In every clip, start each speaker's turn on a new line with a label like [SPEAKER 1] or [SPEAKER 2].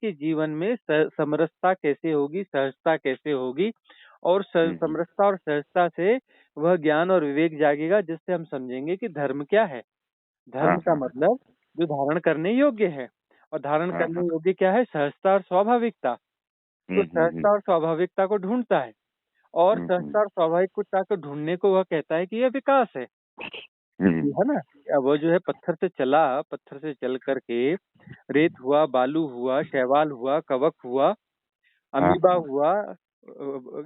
[SPEAKER 1] कि जीवन में समरसता कैसे होगी, सहजता कैसे होगी, और समरसता और सहजता से वह ज्ञान और विवेक जागेगा, जिससे हम समझेंगे कि धर्म क्या है। धर्म का मतलब जो धारण करने योग्य है, और धारण करने योग्य क्या है? सहजता और स्वाभाविकता। तो सहजता और स्वाभाविकता को ढूंढता है, और सहजता और स्वाभाविकता को ढूंढने को वह कहता है कि यह विकास है, है ना। अब वो जो है पत्थर से चला, पत्थर से चल करके रेत हुआ, बालू हुआ, शैवाल हुआ, कवक हुआ, अमीबा हुआ,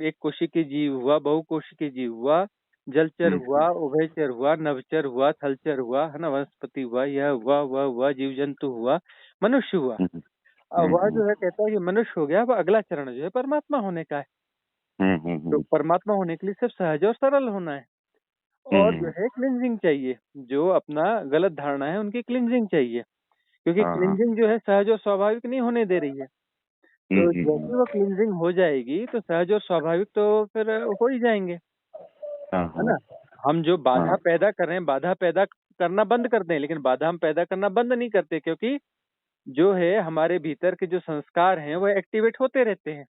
[SPEAKER 1] एक कोशिकीय जीव हुआ, बहुकोशिकीय जीव हुआ, जलचर हुआ, उभयचर हुआ, नभचर हुआ, थलचर हुआ, है ना, वनस्पति हुआ, यह हुआ, वह हुआ, जीव जंतु हुआ, मनुष्य हुआ। वह जो है कहता है कि मनुष्य हो गया, अब अगला चरण जो है परमात्मा होने का है। तो परमात्मा होने के लिए सिर्फ सहज और सरल होना है, और जो है क्लिंजिंग चाहिए, जो अपना गलत धारणा है उनकी क्लिंजिंग चाहिए, क्योंकि क्लिंजिंग जो है सहज और स्वाभाविक नहीं होने दे रही है। तो जैसे वो क्लिंजिंग हो जाएगी तो सहज और स्वाभाविक तो फिर हो ही जाएंगे, है ना। हम जो बाधा पैदा कर रहे हैं, बाधा पैदा करना बंद कर दें, लेकिन बाधा हम पैदा करना बंद नहीं करते, क्योंकि जो है हमारे भीतर के जो संस्कार हैं वो एक्टिवेट होते रहते हैं।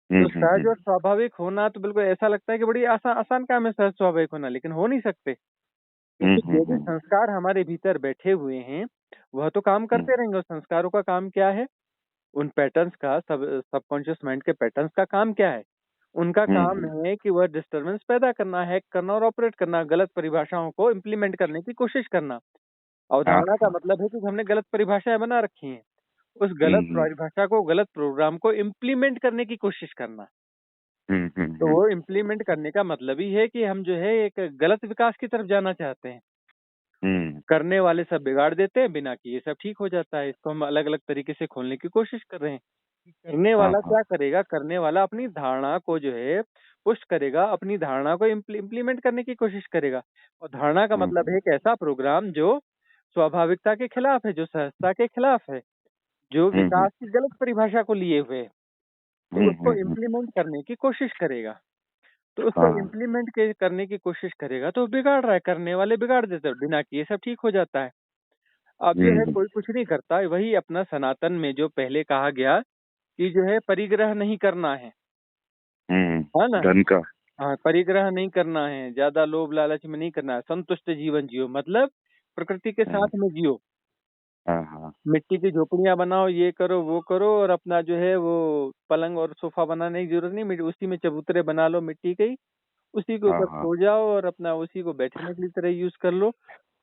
[SPEAKER 1] तो सहज और स्वाभाविक होना तो बिल्कुल ऐसा लगता है कि बड़ी आसान काम है सहज स्वाभाविक होना, लेकिन हो नहीं सकते, क्योंकि जो भी संस्कार हमारे भीतर बैठे हुए हैं वह तो काम करते रहेंगे। उस संस्कारों का काम क्या है? उन पैटर्न्स का, सबकॉन्शियस माइंड के पैटर्न्स का काम क्या है? उनका काम है कि वह डिस्टरबेंस पैदा करना, हैक करना और ऑपरेट करना, गलत परिभाषाओं को इम्प्लीमेंट करने की कोशिश करना। अवधारणा का मतलब है कि हमने गलत परिभाषाएं बना रखी हैं, उस गलत परिभाषा को, गलत प्रोग्राम को इम्प्लीमेंट करने की कोशिश करना। तो वो इम्प्लीमेंट करने का मतलब ही है कि हम जो है एक गलत विकास की तरफ जाना चाहते हैं। करने वाले सब बिगाड़ देते हैं, बिना किए सब ठीक हो जाता है। इसको हम अलग अलग तरीके से खोलने की कोशिश कर रहे हैं। करने वाला क्या करेगा? करने वाला अपनी धारणा को जो है पुष्ट करेगा, अपनी धारणा को इम्प्लीमेंट करने की कोशिश करेगा। और धारणा का मतलब है एक ऐसा प्रोग्राम जो स्वाभाविकता के खिलाफ है, जो सहजता के खिलाफ है, जो विकास की गलत परिभाषा को लिए हुए है, तो उसको इम्प्लीमेंट करने की कोशिश करेगा। तो उसको इम्प्लीमेंट करने की कोशिश करेगा तो बिगाड़ रहा है, करने वाले बिगाड़ देते हैं, बिना किए सब ठीक हो जाता है। अब जो है कोई कुछ नहीं करता, वही अपना सनातन में जो पहले कहा गया कि जो है परिग्रह नहीं करना है ना,
[SPEAKER 2] धन का।
[SPEAKER 1] हाँ, परिग्रह नहीं करना है, ज्यादा लोभ लालच में नहीं करना है, संतुष्ट जीवन जियो, मतलब प्रकृति के साथ में जियो। मिट्टी की झोपड़ियां बनाओ, ये करो वो करो, और अपना जो है वो पलंग और सोफा बनाने की जरूरत नहीं, उसी में चबूतरे बना लो मिट्टी के ही, उसी के ऊपर सो जाओ और अपना उसी को बैठने की तरह यूज कर लो।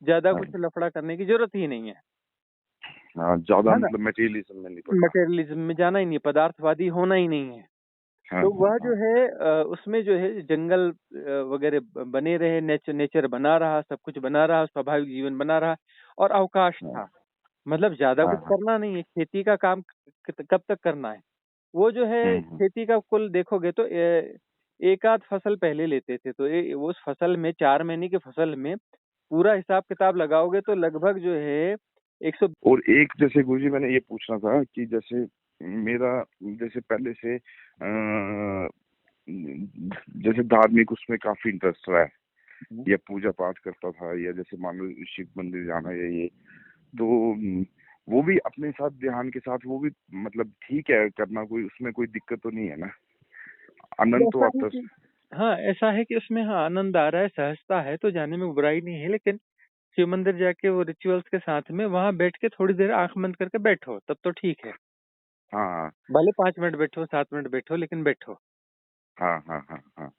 [SPEAKER 1] ज्यादा कुछ लफड़ा करने की जरूरत ही नहीं है।
[SPEAKER 2] ज्यादा मतलब मटेरियलिज्म में नहीं पड़ना,
[SPEAKER 1] मटेरियलिज्म में जाना ही नहीं, पदार्थवादी होना ही नहीं है। तो वह जो है उसमें जो है जंगल वगैरह बने रहे, नेचर बना रहा, सब कुछ बना रहा, स्वाभाविक जीवन बना रहा, और अवकाश था, मतलब ज्यादा कुछ करना नहीं है। खेती का काम कब तक करना है? वो जो है खेती का कुल देखोगे तो एक आध फसल पहले लेते थे, तो उस फसल में 4 महीने की फसल में पूरा हिसाब किताब लगाओगे तो लगभग जो है 100।
[SPEAKER 2] और एक जैसे गुरुजी मैंने ये पूछना था कि जैसे मेरा जैसे पहले से जैसे धार्मिक उसमें काफी इंटरेस्ट रहा है, या पूजा पाठ करता था, या जैसे मान लो शिव मंदिर जाना, या ये तो वो भी अपने साथ ध्यान के साथ वो भी मतलब ठीक है करना, कोई उसमें कोई दिक्कत तो नहीं है ना? आनंद तो आता है।
[SPEAKER 1] हाँ, ऐसा है कि उसमें हाँ आनंद आ रहा है, सहजता है, तो जाने में बुराई नहीं है, लेकिन शिव मंदिर जाके वो रिचुअल्स के साथ में वहां बैठ के थोड़ी देर आंख बंद करके बैठो, तब तो ठीक है।
[SPEAKER 2] हाँ,
[SPEAKER 1] भले 5 मिनट बैठो, 7 मिनट बैठो, लेकिन बैठो।
[SPEAKER 2] हाँ हाँ हाँ हाँ।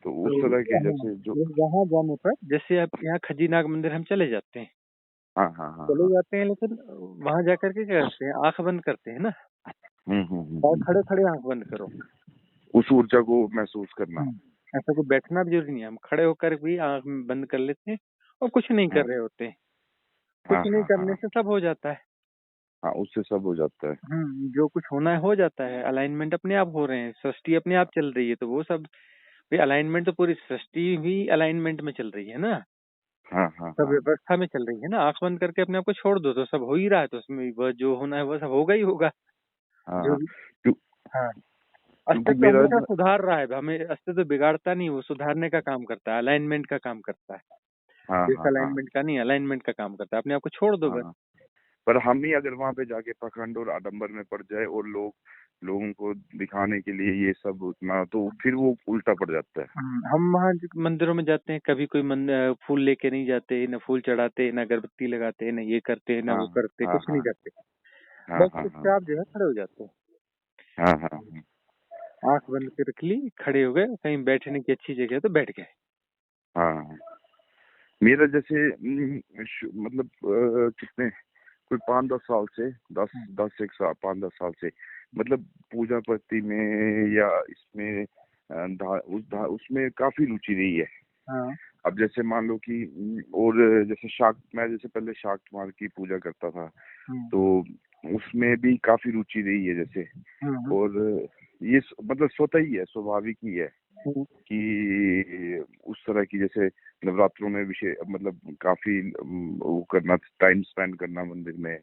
[SPEAKER 2] तो उस तरह के जैसे जो
[SPEAKER 1] वहां जाने पर, जैसे अब यहाँ खजीनाग मंदिर हम चले जाते हैं, चले जाते हैं, लेकिन वहां जाकर के क्या करते हैं? आंख बंद करते हैं ना, और खड़े खड़े आंख बंद करो,
[SPEAKER 2] उस ऊर्जा को महसूस करना।
[SPEAKER 1] ऐसा कोई बैठना भी जरूरी नहीं है, हम खड़े होकर भी आंख बंद कर लेते हैं और कुछ नहीं कर रहे होते हैं। कुछ नहीं करने से सब हो जाता है।
[SPEAKER 2] हाँ, उससे सब हो जाता है।
[SPEAKER 1] जो कुछ होना है हो जाता है, अलाइनमेंट अपने आप हो रहे हैं, सृष्टि अपने आप चल रही है, तो वो सब भी अलाइनमेंट, तो पूरी सृष्टि भी अलाइनमेंट में चल रही है ना। सब व्यवस्था में चल रही है ना। आंख बंद करके अपने आप को छोड़ दो तो सब हो ही रहा है, तो उसमें वह जो होना है वह सब होगा ही होगा। जो अस्तित्व हमेशा सुधार रहा है, हमें अस्तित्व बिगाड़ता नहीं, वो सुधारने का काम करता है, अलाइनमेंट का काम करता है। डिसअलाइनमेंट का नहीं, अलाइनमेंट का काम करता है। अपने आप को छोड़ दो बस।
[SPEAKER 2] पर हम ही अगर वहां पे जाके पाखंड और आडंबर में पड़ जाए और लोगों को दिखाने के लिए ये सब उतना, तो फिर वो उल्टा पड़ जाता है।
[SPEAKER 1] हम वहाँ मंदिरों में जाते हैं, कभी कोई फूल लेके नहीं जाते, न फूल चढ़ाते, न अगरबत्ती लगाते, न ये करते, न
[SPEAKER 2] हाँ
[SPEAKER 1] वो करते,
[SPEAKER 2] हाँ
[SPEAKER 1] कुछ नहीं
[SPEAKER 2] हाँ
[SPEAKER 1] करते।
[SPEAKER 2] हाँ
[SPEAKER 1] बस
[SPEAKER 2] हाँ हाँ
[SPEAKER 1] चुपचाप जो है खड़े हो जाते
[SPEAKER 2] हाँ हाँ हाँ
[SPEAKER 1] हैं, आंख बंद के रख ली, खड़े हो गए, कहीं बैठने की अच्छी जगह है तो बैठ गए।
[SPEAKER 2] हाँ। मेरा जैसे मतलब कितने कोई 5-10 साल से, दस दस एक साल 5-10 साल से मतलब पूजा पत्ती में या इसमें उसमें काफी रुचि रही है।
[SPEAKER 1] हाँ।
[SPEAKER 2] अब जैसे मान लो कि और जैसे मैं जैसे पहले शाक्त मार की पूजा करता था, तो उसमें भी काफी रुचि रही है जैसे। और ये मतलब स्वतः ही है, स्वाभाविक ही है कि उस तरह की जैसे नवरात्रों में विषय मतलब काफी वो करना, टाइम स्पेंड करना मंदिर में,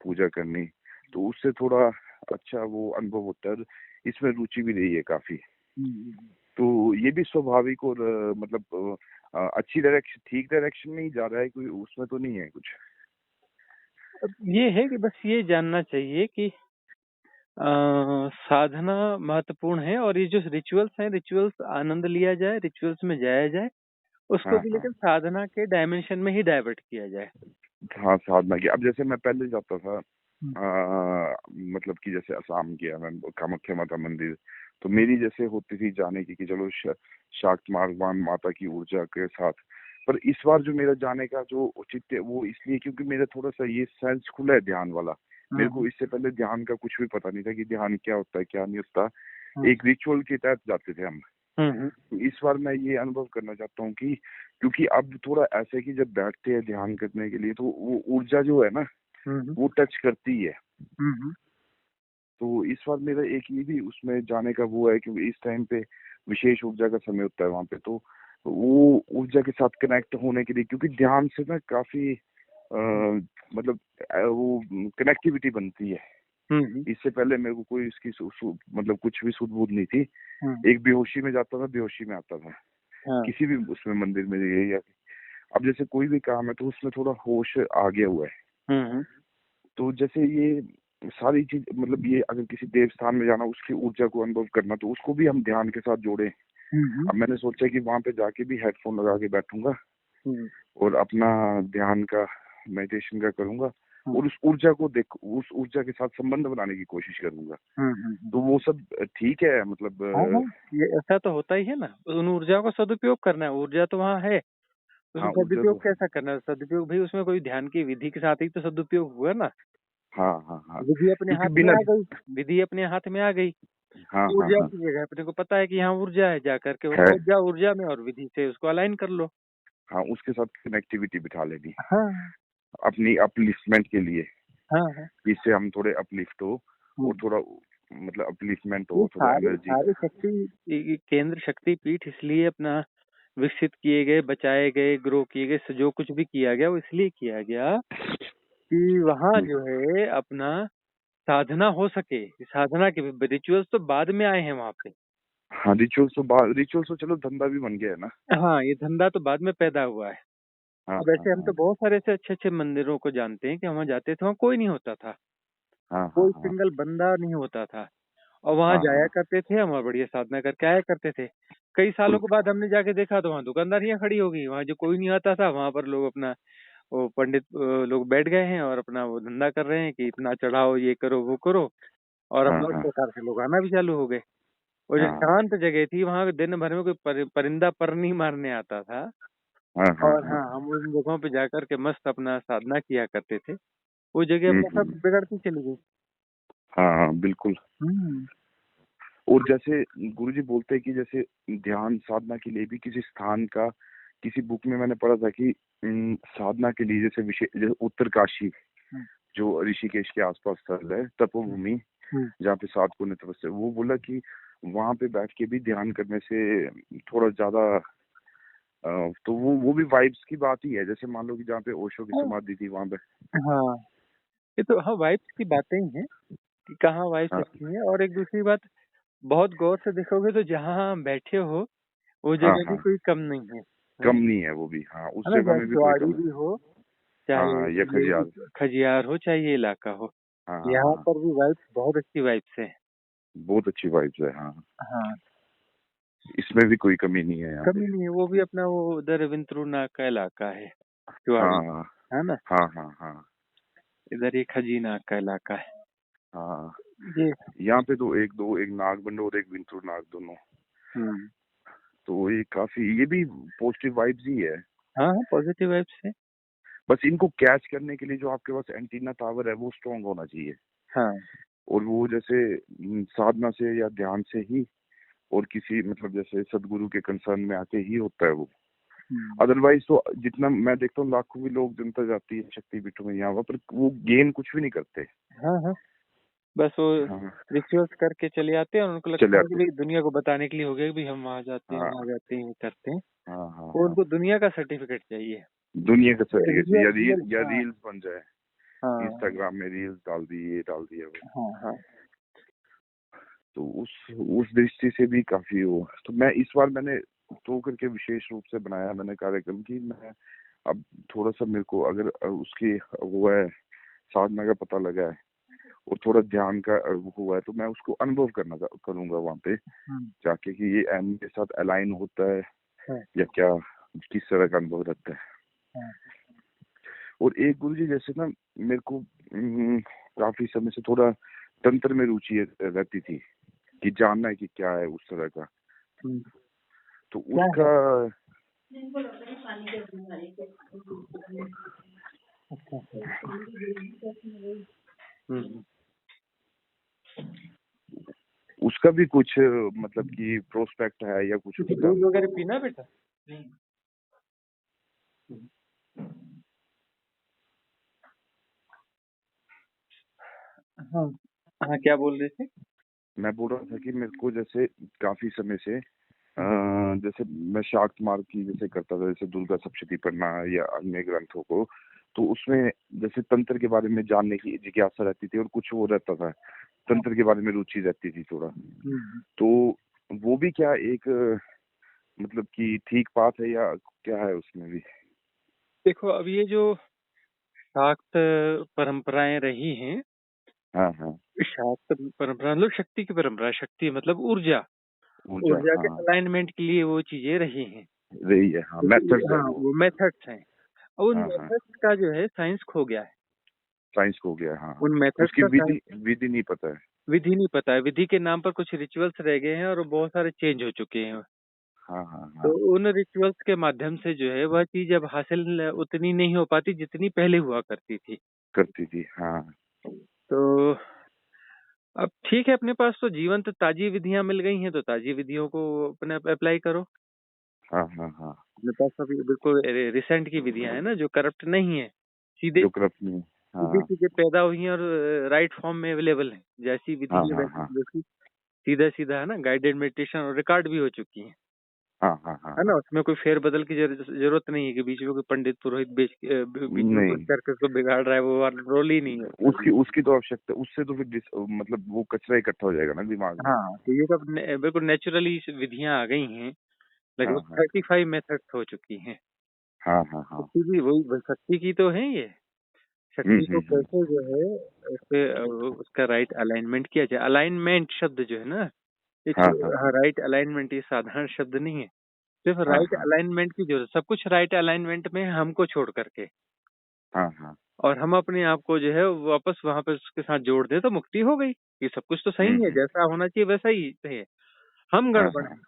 [SPEAKER 2] पूजा करनी, तो उससे थोड़ा अच्छा वो अनुभव होता है। इसमें रुचि भी रही है काफी। तो ये भी स्वाभाविक और मतलब अच्छी डायरेक्शन, ठीक डायरेक्शन में ही जा रहा है, कोई उसमें तो नहीं है कुछ।
[SPEAKER 1] अब ये है कि बस ये जानना चाहिए कि साधना महत्वपूर्ण है, और ये जो रिचुअल्स हैं, रिचुअल्स आनंद लिया जाए, रिचुअल्स में जाया जाए, उसको
[SPEAKER 2] हाँ
[SPEAKER 1] भी
[SPEAKER 2] हाँ
[SPEAKER 1] लेकिन साधना के डायमेंशन में ही डाइवर्ट किया जाए।
[SPEAKER 2] हाँ, साधना की। अब जैसे मैं पहले जाता था
[SPEAKER 1] हम्म,
[SPEAKER 2] मतलब कि जैसे असम गया मैं, कामाख्या माता मंदिर, तो मेरी जैसे होती थी जाने की कि चलो शाक्त मार्गवान माता की ऊर्जा के साथ। पर इस बार जो मेरा जाने का जो औचित्य है वो इसलिए क्योंकि मेरा थोड़ा सा ये सेंस खुला है ध्यान वाला। मेरे को इससे पहले ध्यान का कुछ भी पता नहीं था कि ध्यान क्या होता है क्या नहीं होता। एक रिचुअल के तहत जाते थे हम। तो इस बार मैं ये अनुभव करना चाहता हूँ कि क्योंकि अब थोड़ा ऐसा है कि जब बैठते हैं ध्यान करने के लिए तो वो ऊर्जा जो है ना वो टच करती है। तो इस बार मेरा एक ये भी उसमें जाने का वो है कि इस टाइम पे विशेष ऊर्जा का समय होता है वहां पे, तो वो ऊर्जा के साथ कनेक्ट होने के लिए, क्योंकि ध्यान से ना काफी मतलब वो कनेक्टिविटी बनती है। इससे पहले मेरे को कोई इसकी मतलब कुछ भी सुध बुध नहीं थी। एक बेहोशी में जाता था, बेहोशी में आता था किसी भी उसमें मंदिर में या अब जैसे कोई भी काम है तो उसमें थोड़ा होश आ गया हुआ है। तो जैसे ये सारी चीज मतलब ये अगर किसी देव स्थान में जाना, उसकी ऊर्जा को अनुभव करना, तो उसको भी हम ध्यान के साथ जोड़े। अब मैंने सोचा कि वहां पे जाके भी हेडफोन लगा के बैठूंगा और अपना ध्यान का मेडिटेशन का करूंगा और उस ऊर्जा को उस ऊर्जा के साथ संबंध बनाने की कोशिश करूंगा। तो वो सब ठीक है मतलब
[SPEAKER 1] हाँ, ये ऐसा तो होता ही है ना, उन ऊर्जा को सदुपयोग करना है, ऊर्जा तो वहाँ है, उसका
[SPEAKER 2] हाँ ऊर्जा
[SPEAKER 1] सदुपयोग
[SPEAKER 2] तो
[SPEAKER 1] कैसा करना है? सदुपयोग भाई उसमें कोई ध्यान की विधि के साथ ही तो सदुपयोग हुआ ना।
[SPEAKER 2] हाँ हाँ हाँ
[SPEAKER 1] विधि अपने
[SPEAKER 2] क्योंकि
[SPEAKER 1] हाथ में
[SPEAKER 2] बिना
[SPEAKER 1] आ गई, विधि अपने हाथ में आ गई,
[SPEAKER 2] हाँ हाँ
[SPEAKER 1] ऊर्जा
[SPEAKER 2] हाँ
[SPEAKER 1] की जगह अपने को पता है कि यहाँ ऊर्जा है, जा करके वो
[SPEAKER 2] है
[SPEAKER 1] पहुंच जाओ ऊर्जा में और विधि से उसको अलाइन कर लो।
[SPEAKER 2] हाँ उसके साथ कनेक्टिविटी बिठा लेनी
[SPEAKER 1] हाँ
[SPEAKER 2] अपनी अपलिफ्टमेंट के लिए,
[SPEAKER 1] हाँ हाँ।
[SPEAKER 2] जिससे हम थोड़े अपलिफ्ट हो और थोड़ा मतलब अपलिफ्टमेंट
[SPEAKER 1] ये
[SPEAKER 2] हो, थोड़ा
[SPEAKER 1] सारे
[SPEAKER 2] एनर्जी
[SPEAKER 1] सारे शक्ति केंद्र शक्ति पीठ इसलिए अपना विकसित किए गए, बचाए गए, ग्रो किए गए, जो कुछ भी किया गया वो इसलिए किया गया कि वहाँ जो है अपना साधना हो सके। साधना के रिचुअल्स तो बाद में आए हैं वहाँ पे।
[SPEAKER 2] हाँ रिचुअल्स तो चलो धंधा भी बन गया है ना।
[SPEAKER 1] हाँ, ये धंधा तो बाद में पैदा हुआ है।
[SPEAKER 2] हाँ
[SPEAKER 1] अब
[SPEAKER 2] हाँ
[SPEAKER 1] ऐसे हम तो
[SPEAKER 2] हाँ
[SPEAKER 1] बहुत सारे ऐसे अच्छे अच्छे मंदिरों को जानते हैं कि वहाँ जाते थे, वहाँ कोई नहीं होता था,
[SPEAKER 2] हाँ हाँ
[SPEAKER 1] कोई
[SPEAKER 2] हाँ
[SPEAKER 1] सिंगल बंदा नहीं होता था, और वहाँ
[SPEAKER 2] हाँ
[SPEAKER 1] जाया
[SPEAKER 2] हाँ
[SPEAKER 1] करते थे हम और बढ़िया साधना करके आया करते थे। कई सालों
[SPEAKER 2] बिल्कुल।
[SPEAKER 1] के बाद हमने जाके देखा तो वहाँ दुकानदारियां खड़ी हो गई, वहाँ जो कोई नहीं आता था वहाँ पर लोग अपना वो पंडित लोग बैठ गए हैं और अपना वो धंधा कर रहे हैं कि इतना चढ़ाओ, ये करो वो करो, और
[SPEAKER 2] हाँ
[SPEAKER 1] अपना उस
[SPEAKER 2] हाँ
[SPEAKER 1] प्रकार से लोग आना भी चालू हो गए। वो जो
[SPEAKER 2] हाँ
[SPEAKER 1] शांत जगह थी वहाँ दिन भर में कोई परिंदा पर नहीं मारने आता था।
[SPEAKER 2] हाँ हाँ
[SPEAKER 1] और
[SPEAKER 2] हाँ
[SPEAKER 1] हाँ, हम उन जगहों पे जाकर के मस्त अपना साधना किया करते थे। वो जगह अपना सब
[SPEAKER 2] हम्म।
[SPEAKER 1] बिगड़ती चली गई।
[SPEAKER 2] हाँ हाँ बिल्कुल।
[SPEAKER 1] हम्म।
[SPEAKER 2] और जैसे गुरुजी बोलते हैं कि जैसे ध्यान साधना के लिए भी किसी स्थान का, किसी बुक में मैंने पढ़ा था कि साधना के लिए जैसे विशेष जैसे उत्तरकाशी जो ऋषिकेश के आसपास स्थल है, तपोभूमि जहाँ पे साधकों ने तपस्या, वो बोला कि वहां पे बैठ के भी ध्यान करने से थोड़ा ज्यादा तो वो भी वाइब्स की बात ही है। जैसे मान लो कि जहाँ पे ओशो की समाधि थी वहां पे।
[SPEAKER 1] हाँ, ये तो हाँ वाइब्स की बातें ही हैं कि कहाँ वाइब्स
[SPEAKER 2] हाँ
[SPEAKER 1] अच्छी हैं। और एक दूसरी बात, बहुत गौर से देखोगे तो जहाँ हम बैठे हो वो
[SPEAKER 2] हाँ
[SPEAKER 1] जगह भी
[SPEAKER 2] हाँ
[SPEAKER 1] कोई कम नहीं है
[SPEAKER 2] कम
[SPEAKER 1] ना?
[SPEAKER 2] नहीं है वो भी, हाँ उस
[SPEAKER 1] है ना,
[SPEAKER 2] जगह
[SPEAKER 1] चाहे
[SPEAKER 2] में भी कोई
[SPEAKER 1] चौड़ी
[SPEAKER 2] कम है।
[SPEAKER 1] भी हो, चाहे
[SPEAKER 2] ये
[SPEAKER 1] ये
[SPEAKER 2] खजियार।
[SPEAKER 1] खजियार हो चाहे ये इलाका हो,
[SPEAKER 2] हाँ
[SPEAKER 1] यहाँ
[SPEAKER 2] हाँ,
[SPEAKER 1] पर भी वाइब्स बहुत अच्छी वाइब्स है।
[SPEAKER 2] बहुत अच्छी वाइब्स है। हाँ,
[SPEAKER 1] हाँ,
[SPEAKER 2] इसमें भी कोई कमी नहीं है यहाँ पे।
[SPEAKER 1] कमी नहीं है। वो भी अपना वो उधर विंतुरनाग का इलाका है,
[SPEAKER 2] हाँ
[SPEAKER 1] चुवाड़ी,
[SPEAKER 2] हाँ
[SPEAKER 1] है ना।
[SPEAKER 2] हाँ हाँ हाँ
[SPEAKER 1] इधर ये खजीनाग का इलाका है
[SPEAKER 2] हाँ।
[SPEAKER 1] ये।
[SPEAKER 2] यहाँ पे तो एक नागबंड और एक विंटूर नाग दोनों।
[SPEAKER 1] हम्म।
[SPEAKER 2] तो ये काफी, ये भी पॉजिटिव वाइब्स ही है।
[SPEAKER 1] हाँ हाँ, पॉजिटिव वाइब्स है।
[SPEAKER 2] बस इनको कैच करने के लिए जो आपके पास एंटीना टावर है वो स्ट्रांग होना चाहिए।
[SPEAKER 1] हाँ।
[SPEAKER 2] और वो जैसे साधना से या ध्यान से ही, और किसी मतलब जैसे सदगुरु के कंसर्न में आके ही होता है वो।
[SPEAKER 1] हम्म।
[SPEAKER 2] अदरवाइज तो जितना मैं देखता हूँ, लाखों भी लोग जनता जाती है शक्तिपीठों में यहाँ पर, वो गेन कुछ भी नहीं करते।
[SPEAKER 1] हाँ हाँ, बस वो
[SPEAKER 2] हाँ,
[SPEAKER 1] रिचुअल्स करके चले आते हैं और उनको लगता
[SPEAKER 2] चले
[SPEAKER 1] है कि
[SPEAKER 2] आते।
[SPEAKER 1] भाई दुनिया को बताने के लिए हो गया कि भाई हम वहाँ जाते हैं, वहाँ
[SPEAKER 2] हाँ
[SPEAKER 1] जाते हैं, ये करते हैं।
[SPEAKER 2] हाँ हाँ
[SPEAKER 1] वो
[SPEAKER 2] हाँ।
[SPEAKER 1] उनको दुनिया का सर्टिफिकेट चाहिए।
[SPEAKER 2] दुनिया का सर्टिफिकेट,
[SPEAKER 1] रियल रियल।
[SPEAKER 2] या
[SPEAKER 1] हाँ
[SPEAKER 2] रील्स बन जाए,
[SPEAKER 1] हाँ
[SPEAKER 2] इंस्टाग्राम में रील्स डाल दी, ये डाल दिया वो।
[SPEAKER 1] हाँ हाँ।
[SPEAKER 2] तो उस दृष्टि से भी काफी वो। तो मैं इस बार मैंने तो करके विशेष रूप से बनाया मैंने कार्यक्रम की, मैं अब थोड़ा सा मेरे को अगर उसकी वो है, साधना का पता लगा है और थोड़ा ध्यान का हुआ है, तो मैं उसको अनुभव करूंगा वहाँ पे
[SPEAKER 1] हम्म,
[SPEAKER 2] जाके कि ये एम के साथ अलाइन होता है
[SPEAKER 1] हाँ
[SPEAKER 2] या क्या, किस तरह का अनुभव रहता है।
[SPEAKER 1] हाँ।
[SPEAKER 2] और एक गुरु जी जैसे ना, मेरे को काफी समय से थोड़ा तंत्र में रुचि रहती थी कि जानना है कि क्या है उस तरह का। तो
[SPEAKER 1] क्या
[SPEAKER 2] उसका
[SPEAKER 1] है? अच्छा। हम्म।
[SPEAKER 2] उसका भी कुछ मतलब कि प्रोस्पेक्ट है या कुछ
[SPEAKER 1] कुछ
[SPEAKER 2] उसका।
[SPEAKER 1] दूध वगैरह पीना बेटा? हाँ हाँ, क्या बोल रहे थे?
[SPEAKER 2] मैं बोल रहा था कि मेरे को जैसे काफी समय से जैसे मैं शाक्त मार्ग की जैसे करता था, जैसे दुर्गा सप्तशती पढ़ना या अन्य ग्रंथों को, तो उसमें जैसे तंत्र के बारे में जानने की जिज्ञासा रहती थी और कुछ वो रहता था, तंत्र के बारे में रुचि रहती थी थोड़ा।
[SPEAKER 1] हम्म।
[SPEAKER 2] तो वो भी क्या एक मतलब कि ठीक बात है या क्या है उसमें भी।
[SPEAKER 1] देखो, अब ये जो शाक्त परंपराएं रही हैं,
[SPEAKER 2] हाँ हाँ,
[SPEAKER 1] शाक्त परंपरा मतलब शक्ति की परंपरा, शक्ति मतलब ऊर्जा,
[SPEAKER 2] ऊर्जा,
[SPEAKER 1] ऊर्जा के
[SPEAKER 2] हाँ
[SPEAKER 1] अलाइनमेंट के लिए वो चीजें रही हैं।
[SPEAKER 2] रही है, हाँ
[SPEAKER 1] क्योंकि
[SPEAKER 2] मेथड्स है
[SPEAKER 1] हाँ,
[SPEAKER 2] वो।
[SPEAKER 1] वो मेथड्स हैं। और उन
[SPEAKER 2] हाँ हाँ,
[SPEAKER 1] मेथड्स का जो है साइंस खो गया है।
[SPEAKER 2] साइंस हो गया, हाँ।
[SPEAKER 1] उन मेथड्स
[SPEAKER 2] उसकी
[SPEAKER 1] का
[SPEAKER 2] विधि
[SPEAKER 1] साइंस,
[SPEAKER 2] विधि नहीं पता है।
[SPEAKER 1] विधि नहीं पता है। विधि के नाम पर कुछ रिचुअल्स रह गए हैं और बहुत सारे चेंज हो चुके हैं।
[SPEAKER 2] हाँ हाँ
[SPEAKER 1] तो
[SPEAKER 2] हाँ,
[SPEAKER 1] उन रिचुअल्स के माध्यम से जो है वह चीज अब हासिल उतनी नहीं हो पाती जितनी पहले हुआ करती थी।
[SPEAKER 2] करती थी, हाँ
[SPEAKER 1] तो अब ठीक है, अपने पास तो जीवंत ताजी विधियां मिल गई हैं, तो ताजी विधियों को अपने अप्लाई करो।
[SPEAKER 2] हाँ हाँ हाँ।
[SPEAKER 1] अपने पास अभी बिल्कुल रिसेंट की विधियां हैं ना, जो करप्ट नहीं है, सीधे
[SPEAKER 2] जो करप्ट नहीं,
[SPEAKER 1] सीधे
[SPEAKER 2] हाँ
[SPEAKER 1] सीधे पैदा हुई हैं और राइट फॉर्म में अवेलेबल है। जैसी
[SPEAKER 2] हाँ
[SPEAKER 1] विधि है
[SPEAKER 2] हाँ
[SPEAKER 1] वैसी
[SPEAKER 2] हाँ
[SPEAKER 1] की वैसी, सीधा सीधा है ना, गाइडेड मेडिटेशन और रिकॉर्ड भी हो चुकी है।
[SPEAKER 2] हाँ हाँ हाँ
[SPEAKER 1] है ना,
[SPEAKER 2] हाँ।
[SPEAKER 1] उसमें कोई फेर बदल की जरूरत नहीं है कि बीच में कोई पंडित पुरोहित बीच में घुस
[SPEAKER 2] नहीं,
[SPEAKER 1] करके उसको बिगाड़ रहा है, वो वाला रोल ही नहीं है उसका।
[SPEAKER 2] उसकी उसकी तो आवश्यकता, उससे तो फिर मतलब वो कचरा इकट्ठा हो जाएगा ना दिमाग में।
[SPEAKER 1] हाँ, तो ये सब बिल्कुल नेचुरली विधियां आ गई हैं।
[SPEAKER 2] हाँ
[SPEAKER 1] लगभग
[SPEAKER 2] हाँ
[SPEAKER 1] 35 मेथड्स हो चुकी हैं।
[SPEAKER 2] हाँ हाँ हाँ।
[SPEAKER 1] शक्ति भी वही शक्ति की तो है ये। शक्ति को
[SPEAKER 2] हम्म।
[SPEAKER 1] कैसे जो है उसके उसका राइट अलाइनमेंट किया जाए। अलाइनमेंट शब्द जो है ना, ये
[SPEAKER 2] हाँ हाँ
[SPEAKER 1] राइट अलाइनमेंट ये साधारण शब्द नहीं है। सिर्फ
[SPEAKER 2] हाँ
[SPEAKER 1] राइट
[SPEAKER 2] हाँ
[SPEAKER 1] अलाइनमेंट की जरूरत, सब कुछ राइट अलाइनमेंट में है हमको छोड़ करके,
[SPEAKER 2] हाँ हाँ।
[SPEAKER 1] और हम अपने आप को जो है वापस वहां पे उसके साथ जोड़ दे तो मुक्ति हो गई। ये सब कुछ तो सही है,
[SPEAKER 2] हम्म।
[SPEAKER 1] जैसा होना चाहिए वैसा ही है। हम
[SPEAKER 2] हाँ
[SPEAKER 1] गड़बड़
[SPEAKER 2] हाँ
[SPEAKER 1] हैं।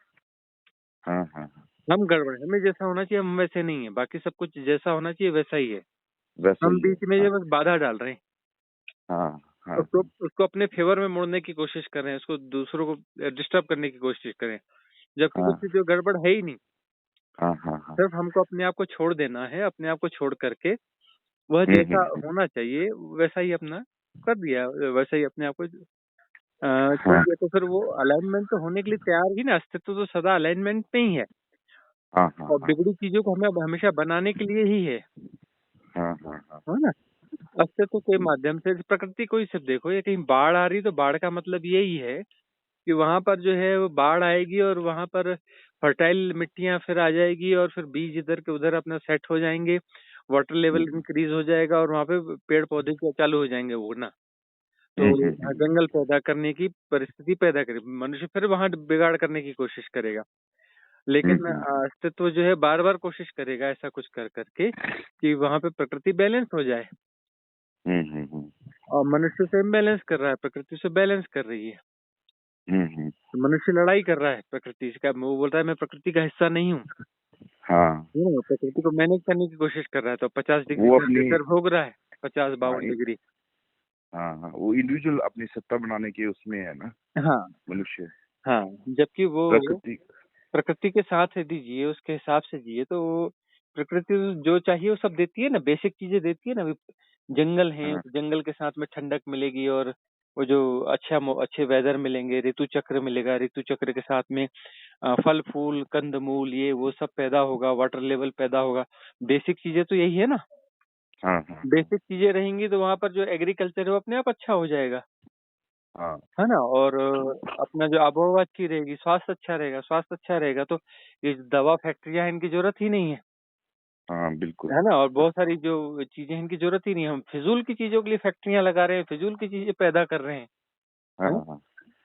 [SPEAKER 2] हाँ हाँ हाँ।
[SPEAKER 1] हम गड़बड़ हैं, हमें जैसा होना चाहिए हम वैसे नहीं है, बाकी सब कुछ जैसा होना चाहिए वैसा ही है।
[SPEAKER 2] वैसा
[SPEAKER 1] हम
[SPEAKER 2] ही है,
[SPEAKER 1] बीच में
[SPEAKER 2] हाँ
[SPEAKER 1] जो बस बाधा डाल रहे हैं,
[SPEAKER 2] हाँ हाँ
[SPEAKER 1] उसको उसको अपने फेवर में मोड़ने की कोशिश कर रहे हैं, उसको दूसरों को डिस्टर्ब करने की कोशिश करें, जबकि
[SPEAKER 2] हाँ
[SPEAKER 1] कुछ जो गड़बड़ है ही नहीं।
[SPEAKER 2] हाँ हाँ हाँ।
[SPEAKER 1] सिर्फ हमको अपने आप को छोड़ देना है, अपने आप को छोड़ करके वह जैसा
[SPEAKER 2] हम्म।
[SPEAKER 1] होना चाहिए वैसा ही अपना कर दिया, वैसा ही अपने आप को छोड़
[SPEAKER 2] हाँ
[SPEAKER 1] दिया, तो फिर वो अलाइनमेंट तो होने के लिए तैयार ही ना। अस्तित्व तो सदा अलाइनमेंट में ही है,
[SPEAKER 2] हाँ हाँ
[SPEAKER 1] और
[SPEAKER 2] हाँ
[SPEAKER 1] बिगड़ी चीजों को हमें अब हमेशा बनाने के लिए ही
[SPEAKER 2] हाँ हाँ हाँ।
[SPEAKER 1] है ना। अस्तित्व के माध्यम से प्रकृति को ही सिर्फ देखो, ये कहीं बाढ़ आ रही तो बाढ़ का मतलब यही है कि वहां पर जो है वो बाढ़ आएगी और वहां पर फर्टाइल मिट्टियां फिर आ जाएगी और फिर बीज इधर के उधर अपना सेट हो जाएंगे वाटर लेवल इंक्रीज हो जाएगा और वहाँ पे पेड़ पौधे चालू हो जाएंगे उगना। तो जंगल पैदा करने की परिस्थिति पैदा करे, मनुष्य फिर वहाँ बिगाड़ करने की कोशिश करेगा। लेकिन अस्तित्व जो है बार बार कोशिश करेगा ऐसा कुछ कर करके कि वहाँ पे प्रकृति बैलेंस हो जाए। और मनुष्य से इम्बैलेंस कर रहा है, प्रकृति से बैलेंस कर रही है। तो मनुष्य लड़ाई कर रहा है प्रकृति से, वो बोल रहा है मैं प्रकृति का हिस्सा नहीं हूँ।
[SPEAKER 2] हाँ,
[SPEAKER 1] प्रकृति को मैनेज करने की कोशिश कर रहा है, तो 50 डिग्री
[SPEAKER 2] वो
[SPEAKER 1] टेम्परेचर भोग रहा है, 50-52 डिग्री।
[SPEAKER 2] हाँ, वो इंडिविजुअल अपनी सत्ता बनाने के उसमें है ना।
[SPEAKER 1] हाँ
[SPEAKER 2] मनुष्य।
[SPEAKER 1] हाँ, जबकि वो प्रकृति के साथ यदि जिए, उसके हिसाब से जिए, तो प्रकृति जो चाहिए वो सब देती है ना, बेसिक चीजें देती है ना। जंगल है, तो जंगल के साथ में ठंडक मिलेगी और वो जो अच्छे वेदर मिलेंगे, ऋतु चक्र मिलेगा, ऋतु चक्र के साथ में फल फूल कंदमूल ये वो सब पैदा होगा, वाटर लेवल पैदा होगा। बेसिक चीजें तो यही है ना। बेसिक चीजें रहेंगी तो वहाँ पर जो एग्रीकल्चर है वो अपने आप अच्छा हो जाएगा, है ना। और अपना जो आबोहवा अच्छी रहेगी, स्वास्थ्य अच्छा रहेगा, स्वास्थ्य अच्छा रहेगा तो ये दवा फैक्ट्रियां इनकी जरूरत ही नहीं है।
[SPEAKER 2] हाँ, बिल्कुल,
[SPEAKER 1] है ना। और बहुत सारी जो चीजें इनकी जरूरत ही नहीं है, हम फिजूल की चीजों के लिए फैक्ट्रियां लगा रहे हैं, फिजूल की चीजें पैदा कर रहे हैं।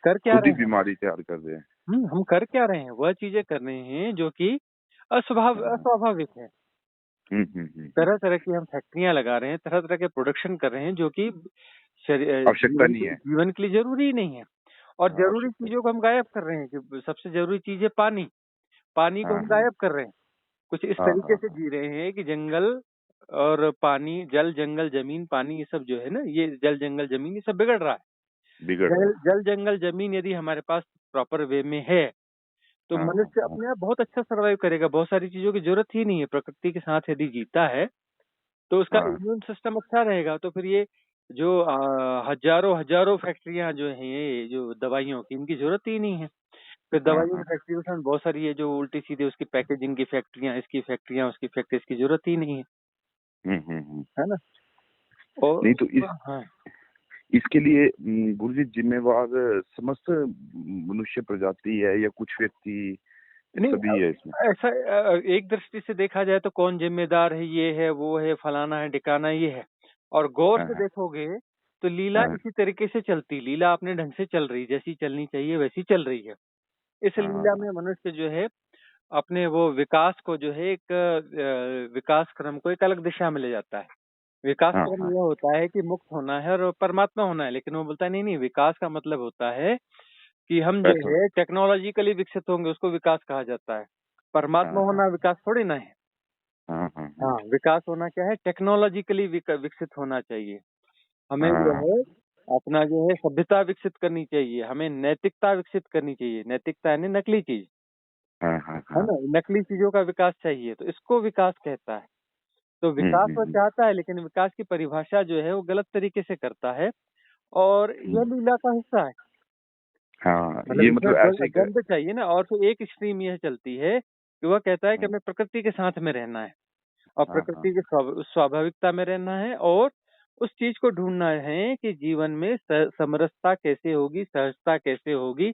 [SPEAKER 1] कर क्या रहे हैं,
[SPEAKER 2] बीमारी तैयार कर रहे हैं।
[SPEAKER 1] हम कर क्या रहे हैं, वह चीजें कर रहे हैं जो कि अस्वाभाविक है। तरह तरह की हम फैक्ट्रियां लगा रहे हैं, तरह तरह के प्रोडक्शन कर रहे हैं जो कि
[SPEAKER 2] आवश्यकता नहीं है,
[SPEAKER 1] जीवन के लिए जरूरी नहीं है। और जरूरी चीजों को हम गायब कर रहे हैं कि सबसे जरूरी चीज है पानी, पानी को हम गायब कर रहे हैं। कुछ इस तरीके से जी रहे हैं कि जंगल और पानी, जल जंगल जमीन पानी, ये सब जो है ना, ये जल जंगल जमीन ये सब बिगड़ रहा है। जल जंगल जमीन यदि हमारे पास प्रॉपर वे में है तो मनुष्य अपने आप बहुत अच्छा सर्वाइव करेगा, बहुत सारी चीजों की जरूरत ही नहीं है। प्रकृति के साथ यदि जीता है तो उसका इम्यून सिस्टम अच्छा रहेगा। तो फिर ये जो हजारों हजारों फैक्ट्रियां जो हैं, ये जो दवाइयों की, इनकी जरूरत ही नहीं है। फिर दवाइयों की फैक्ट्री के साथ बहुत सारी ये जो उल्टी सीधी उसकी पैकेजिंग की फैक्ट्रियां, इसकी फैक्ट्रियां, उसकी फैक्ट्री, इसकी जरूरत ही नहीं है। है ना। और
[SPEAKER 2] नहीं तो इसके लिए गुरुजी जिम्मेवार समस्त मनुष्य प्रजाति है या कुछ व्यक्ति सभी है इसमें?
[SPEAKER 1] ऐसा एक दृष्टि से देखा जाए तो कौन जिम्मेदार है, ये है वो है फलाना है ठिकाना ये है। और गौर से देखोगे तो लीला इसी तरीके से चलती, लीला अपने ढंग से चल रही, जैसी चलनी चाहिए वैसी चल रही है। इस लीला में मनुष्य जो है अपने वो विकास को जो है एक विकास क्रम को एक अलग दिशा में ले जाता है। विकास क्रम यह होता है कि मुक्त होना है और परमात्मा होना है, लेकिन वो बोलता है नहीं नहीं, विकास का मतलब होता है कि हम जो है टेक्नोलॉजिकली विकसित होंगे, उसको विकास कहा जाता है। परमात्मा होना विकास थोड़ी ना है। हाँ, विकास होना क्या है, टेक्नोलॉजिकली विकसित होना चाहिए। हमें जो है अपना जो है सभ्यता विकसित करनी चाहिए, हमें नैतिकता विकसित करनी चाहिए। नैतिकता यानी नकली चीज, है ना, नकली चीजों का विकास चाहिए, तो इसको विकास कहता है। तो विकास वो चाहता है, लेकिन विकास की परिभाषा जो है वो गलत तरीके से करता है, और यह लीला का हिस्सा है।
[SPEAKER 2] ये मतलब ऐसे
[SPEAKER 1] गंध चाहिए ना। और तो एक स्ट्रीम यह चलती है कि वह कहता है कि हमें प्रकृति के साथ में रहना है और प्रकृति के स्वाभाविकता में रहना है, और उस चीज को ढूंढना है कि जीवन में समरसता कैसे होगी, सहजता कैसे होगी,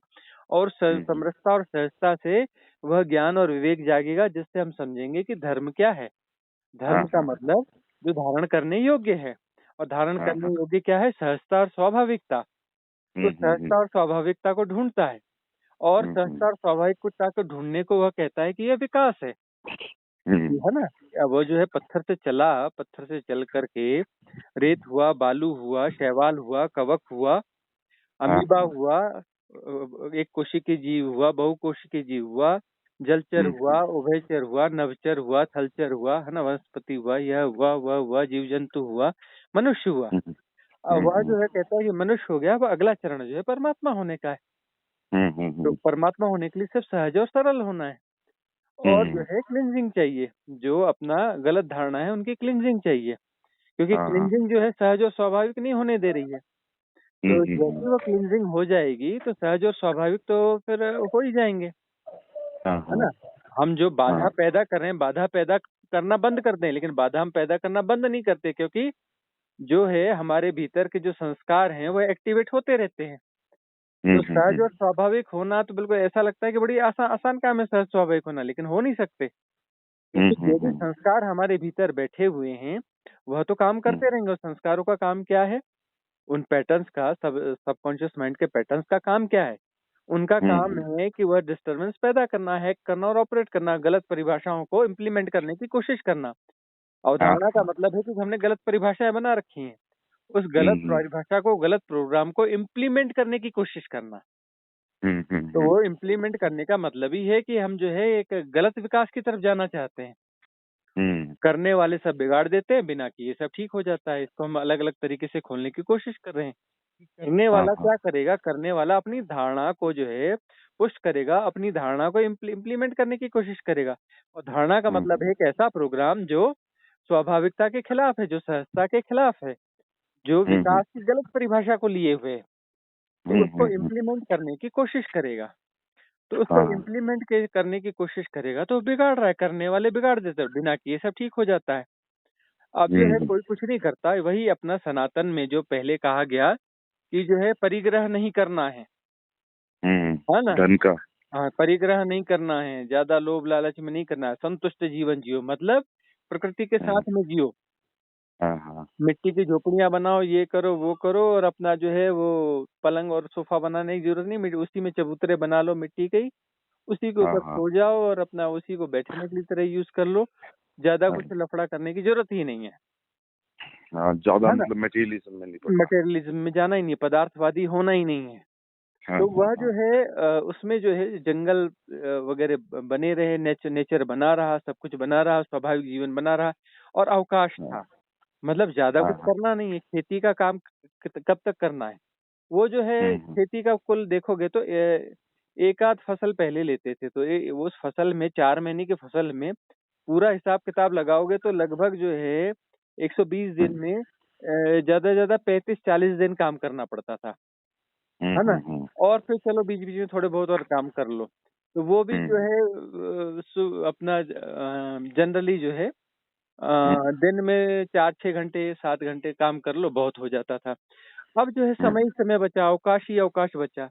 [SPEAKER 1] और समरसता और सहजता से वह ज्ञान और विवेक जागेगा, जिससे हम समझेंगे कि धर्म क्या है। धर्म का मतलब जो धारण करने योग्य है, और धारण करने योग्य क्या है, सहजता और स्वाभाविकता। तो सहजता और स्वाभाविकता को ढूंढता है, और सहजता और स्वाभाविकता को ढूंढने को वह कहता है कि यह विकास है ना। वो जो है पत्थर से चला, पत्थर से चल करके रेत हुआ, बालू हुआ, शैवाल हुआ, कवक हुआ, अमीबा हुआ, एक कोशिकीय जीव हुआ, बहुकोशिकीय जीव हुआ, जलचर हुआ, उभयचर हुआ, नभचर हुआ, थलचर हुआ, है ना, वनस्पति हुआ, यह हुआ, वह हुआ, जीव जंतु हुआ, मनुष्य हुआ। वह जो है कहता है कि मनुष्य हो गया, वह अगला चरण जो है परमात्मा होने का है। तो परमात्मा होने के लिए सिर्फ सहज और सरल होना है, और जो है क्लिंजिंग चाहिए। जो अपना गलत धारणा है उनकी क्लिंजिंग चाहिए, क्योंकि क्लिंजिंग जो है सहज और स्वाभाविक नहीं होने दे रही है। तो जैसे वो क्लिंजिंग हो जाएगी तो सहज और स्वाभाविक तो फिर हो ही जाएंगे, है ना। हम जो बाधा पैदा कर रहे हैं, बाधा पैदा करना बंद कर दें, लेकिन बाधा हम पैदा करना बंद नहीं करते, क्योंकि जो है हमारे भीतर के जो संस्कार हैं वो एक्टिवेट होते रहते हैं। तो सहज और स्वाभाविक होना तो बिल्कुल ऐसा लगता है कि बड़ी आसान काम है सहज स्वाभाविक होना, लेकिन हो नहीं सकते। क्योंकि जो भी संस्कार हमारे भीतर बैठे हुए हैं वह तो काम करते रहेंगे। और संस्कारों का काम क्या है? उन पैटर्न्स का, सबकॉन्शियस माइंड के पैटर्न्स का काम क्या है? उनका काम है कि वह डिस्टरबेंस पैदा करना, हैक करना और ऑपरेट करना, गलत परिभाषाओं को इम्प्लीमेंट करने की कोशिश करना। अवधारणा का मतलब है कि हमने गलत परिभाषाएं बना रखी हैं, उस गलत परिभाषा को, गलत प्रोग्राम को इम्प्लीमेंट करने की कोशिश करना। तो वो इम्प्लीमेंट करने का मतलब ही है कि हम जो है एक गलत विकास की तरफ जाना चाहते हैं। करने वाले सब बिगाड़ देते हैं, बिना किए सब ठीक हो जाता है। इसको हम अलग अलग तरीके से खोलने की कोशिश कर रहे हैं। करने वाला क्या करेगा? करने वाला अपनी धारणा को जो है पुष्ट करेगा, अपनी धारणा को इम्प्लीमेंट करने की कोशिश करेगा। और धारणा का मतलब है एक ऐसा प्रोग्राम जो स्वाभाविकता के खिलाफ है, जो सहजता के खिलाफ है, जो विकास की गलत परिभाषा को लिए हुए है। तो उसको इम्प्लीमेंट करने की कोशिश करेगा। तो उसको इम्प्लीमेंट करने की कोशिश करेगा तो बिगाड़ रहा है, करने वाले बिगाड़ देते हैं, बिना किए सब ठीक हो जाता है। अब जो है कोई कुछ नहीं करता, वही अपना सनातन में जो पहले कहा गया कि जो है परिग्रह नहीं करना है ना?
[SPEAKER 2] धन का,
[SPEAKER 1] हाँ, परिग्रह नहीं करना है, ज्यादा लोभ लालच में नहीं करना है, संतुष्ट जीवन जियो, मतलब प्रकृति के साथ में जियो। मिट्टी की झोपड़ियां बनाओ, ये करो वो करो, और अपना जो है वो पलंग और सोफा बनाने की जरूरत नहीं, उसी में चबूतरे बना लो मिट्टी के ही, उसी के ऊपर सो जाओ और अपना उसी को बैठने की तरह यूज कर लो। ज्यादा कुछ लफड़ा करने की जरूरत ही नहीं है।
[SPEAKER 2] ज्यादा मतलब मटेरियलिज्म में नहीं पड़ना,
[SPEAKER 1] मटेरियलिज्म में जाना ही नहीं, पदार्थवादी होना ही नहीं है। तो वह जो है उसमें जो है जंगल वगैरह बने रहे, नेचर बना रहा, सब कुछ बना रहा, स्वाभाविक जीवन बना रहा, और अवकाश था, मतलब ज्यादा कुछ करना नहीं है। खेती का काम कब तक करना है? वो जो है खेती का कुल देखोगे तो एक आध फसल पहले लेते थे, तो उस फसल में 4 महीने की फसल में पूरा हिसाब किताब लगाओगे तो लगभग जो है 120 दिन में ज्यादा से ज्यादा 35-40 दिन काम करना पड़ता था, है ना? और फिर चलो बीच बीच में थोड़े बहुत और काम कर लो, तो वो भी जो है अपना जनरली जो है दिन में 4-6 घंटे 7 घंटे काम कर लो, बहुत हो जाता था। अब जो है समय बचा, अवकाश ही अवकाश बचा,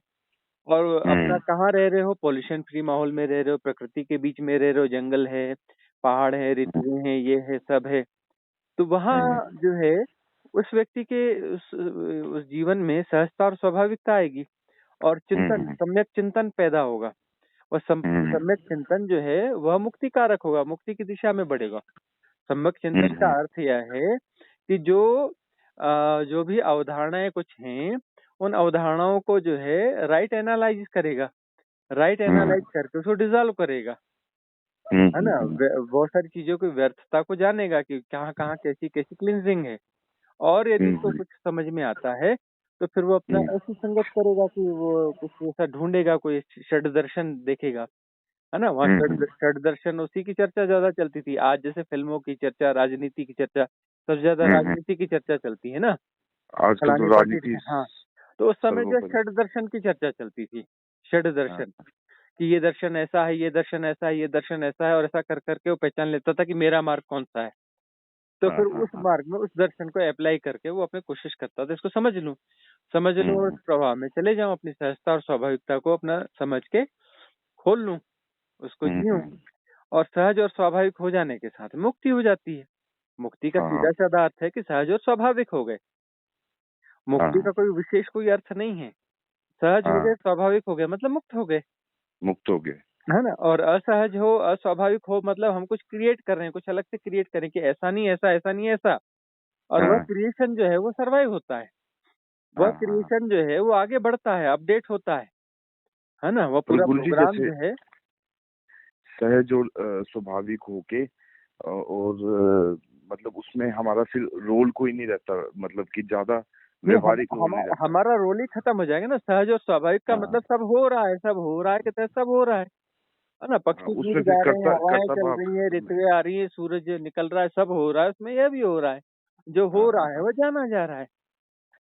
[SPEAKER 1] और अपना कहाँ रह रहे हो? पॉल्यूशन फ्री माहौल में रह रहे हो, प्रकृति के बीच में रह रहे हो, जंगल है, पहाड़ है, ऋतुएं हैं, ये है सब है। तो वहाँ जो है उस व्यक्ति के उस जीवन में सहजता और स्वाभाविकता आएगी, और चिंतन, सम्यक चिंतन पैदा होगा। और सम्यक चिंतन जो है वह मुक्ति कारक होगा, मुक्ति की दिशा में बढ़ेगा। सम्यक चिंतन का अर्थ यह है कि जो भी अवधारणाएं कुछ हैं, उन अवधारणाओं को जो है राइट एनालाइज करेगा, राइट एनालाइज करके उसको डिसॉल्व करेगा, है ना? बहुत सारी चीजों की व्यर्थता को जानेगा कि कहाँ कहाँ कैसी कैसी क्लिनजिंग है, और यदि उसको कुछ समझ में आता है तो फिर वो अपना ऐसी संगत करेगा कि वो कुछ ऐसा ढूंढेगा, कोई षड दर्शन देखेगा, है ना? वहाँ षड दर्शन उसी की चर्चा ज्यादा चलती थी। आज जैसे फिल्मों की चर्चा, राजनीति की चर्चा, सबसे ज्यादा राजनीति की चर्चा चलती है ना,
[SPEAKER 2] आजकल तो राजनीति।
[SPEAKER 1] हाँ, तो उस समय जो षड दर्शन की चर्चा चलती थी, षड दर्शन, कि ये दर्शन ऐसा है, ये दर्शन ऐसा है, ये दर्शन ऐसा है, और ऐसा कर करके वो पहचान लेता था कि मेरा मार्ग कौन सा है। तो फिर उस मार्ग में उस दर्शन को अप्लाई करके वो अपनी कोशिश करता था, इसको समझ लूं और उस प्रवाह में चले जाऊं, अपनी सहजता और स्वाभाविकता को अपना समझ के खोल लूं, उसको जीऊं, और सहज और स्वाभाविक हो जाने के साथ मुक्ति हो जाती है। मुक्ति का सीधा साधा अर्थ है कि सहज और स्वाभाविक हो गए। मुक्ति का कोई विशेष कोई अर्थ नहीं है। सहज हो गए, स्वाभाविक हो गए, मतलब मुक्त हो गए, है ना? और असहज हो, अस्वाभाविक हो, मतलब हम कुछ क्रिएट कर रहे हैं, कुछ अलग से क्रिएट करें कि ऐसा नहीं ऐसा, ऐसा नहीं ऐसा, और वह क्रिएशन जो है वो सरवाइव होता है, वह क्रिएशन जो है वो आगे बढ़ता है, अपडेट होता है ना? वह पूरा प्रोग्राम जो है
[SPEAKER 2] सहज और स्वाभाविक होके, और मतलब उसमें हमारा फिर रोल कोई नहीं रहता, मतलब कि ज्यादा व्यवहारिक रोल नहीं रहता।
[SPEAKER 1] हमारा रोल ही खत्म हो जाएगा ना। सहज और स्वाभाविक का मतलब सब हो रहा है, सब हो रहा है कि सब हो रहा है ना? पक्षी गीत गा रहे हैं, हवाएं चल रही है, ऋतुएं आ रही है, सूरज निकल रहा है, सब हो रहा है, उसमें यह भी हो रहा है। जो हो रहा है वो जाना जा रहा है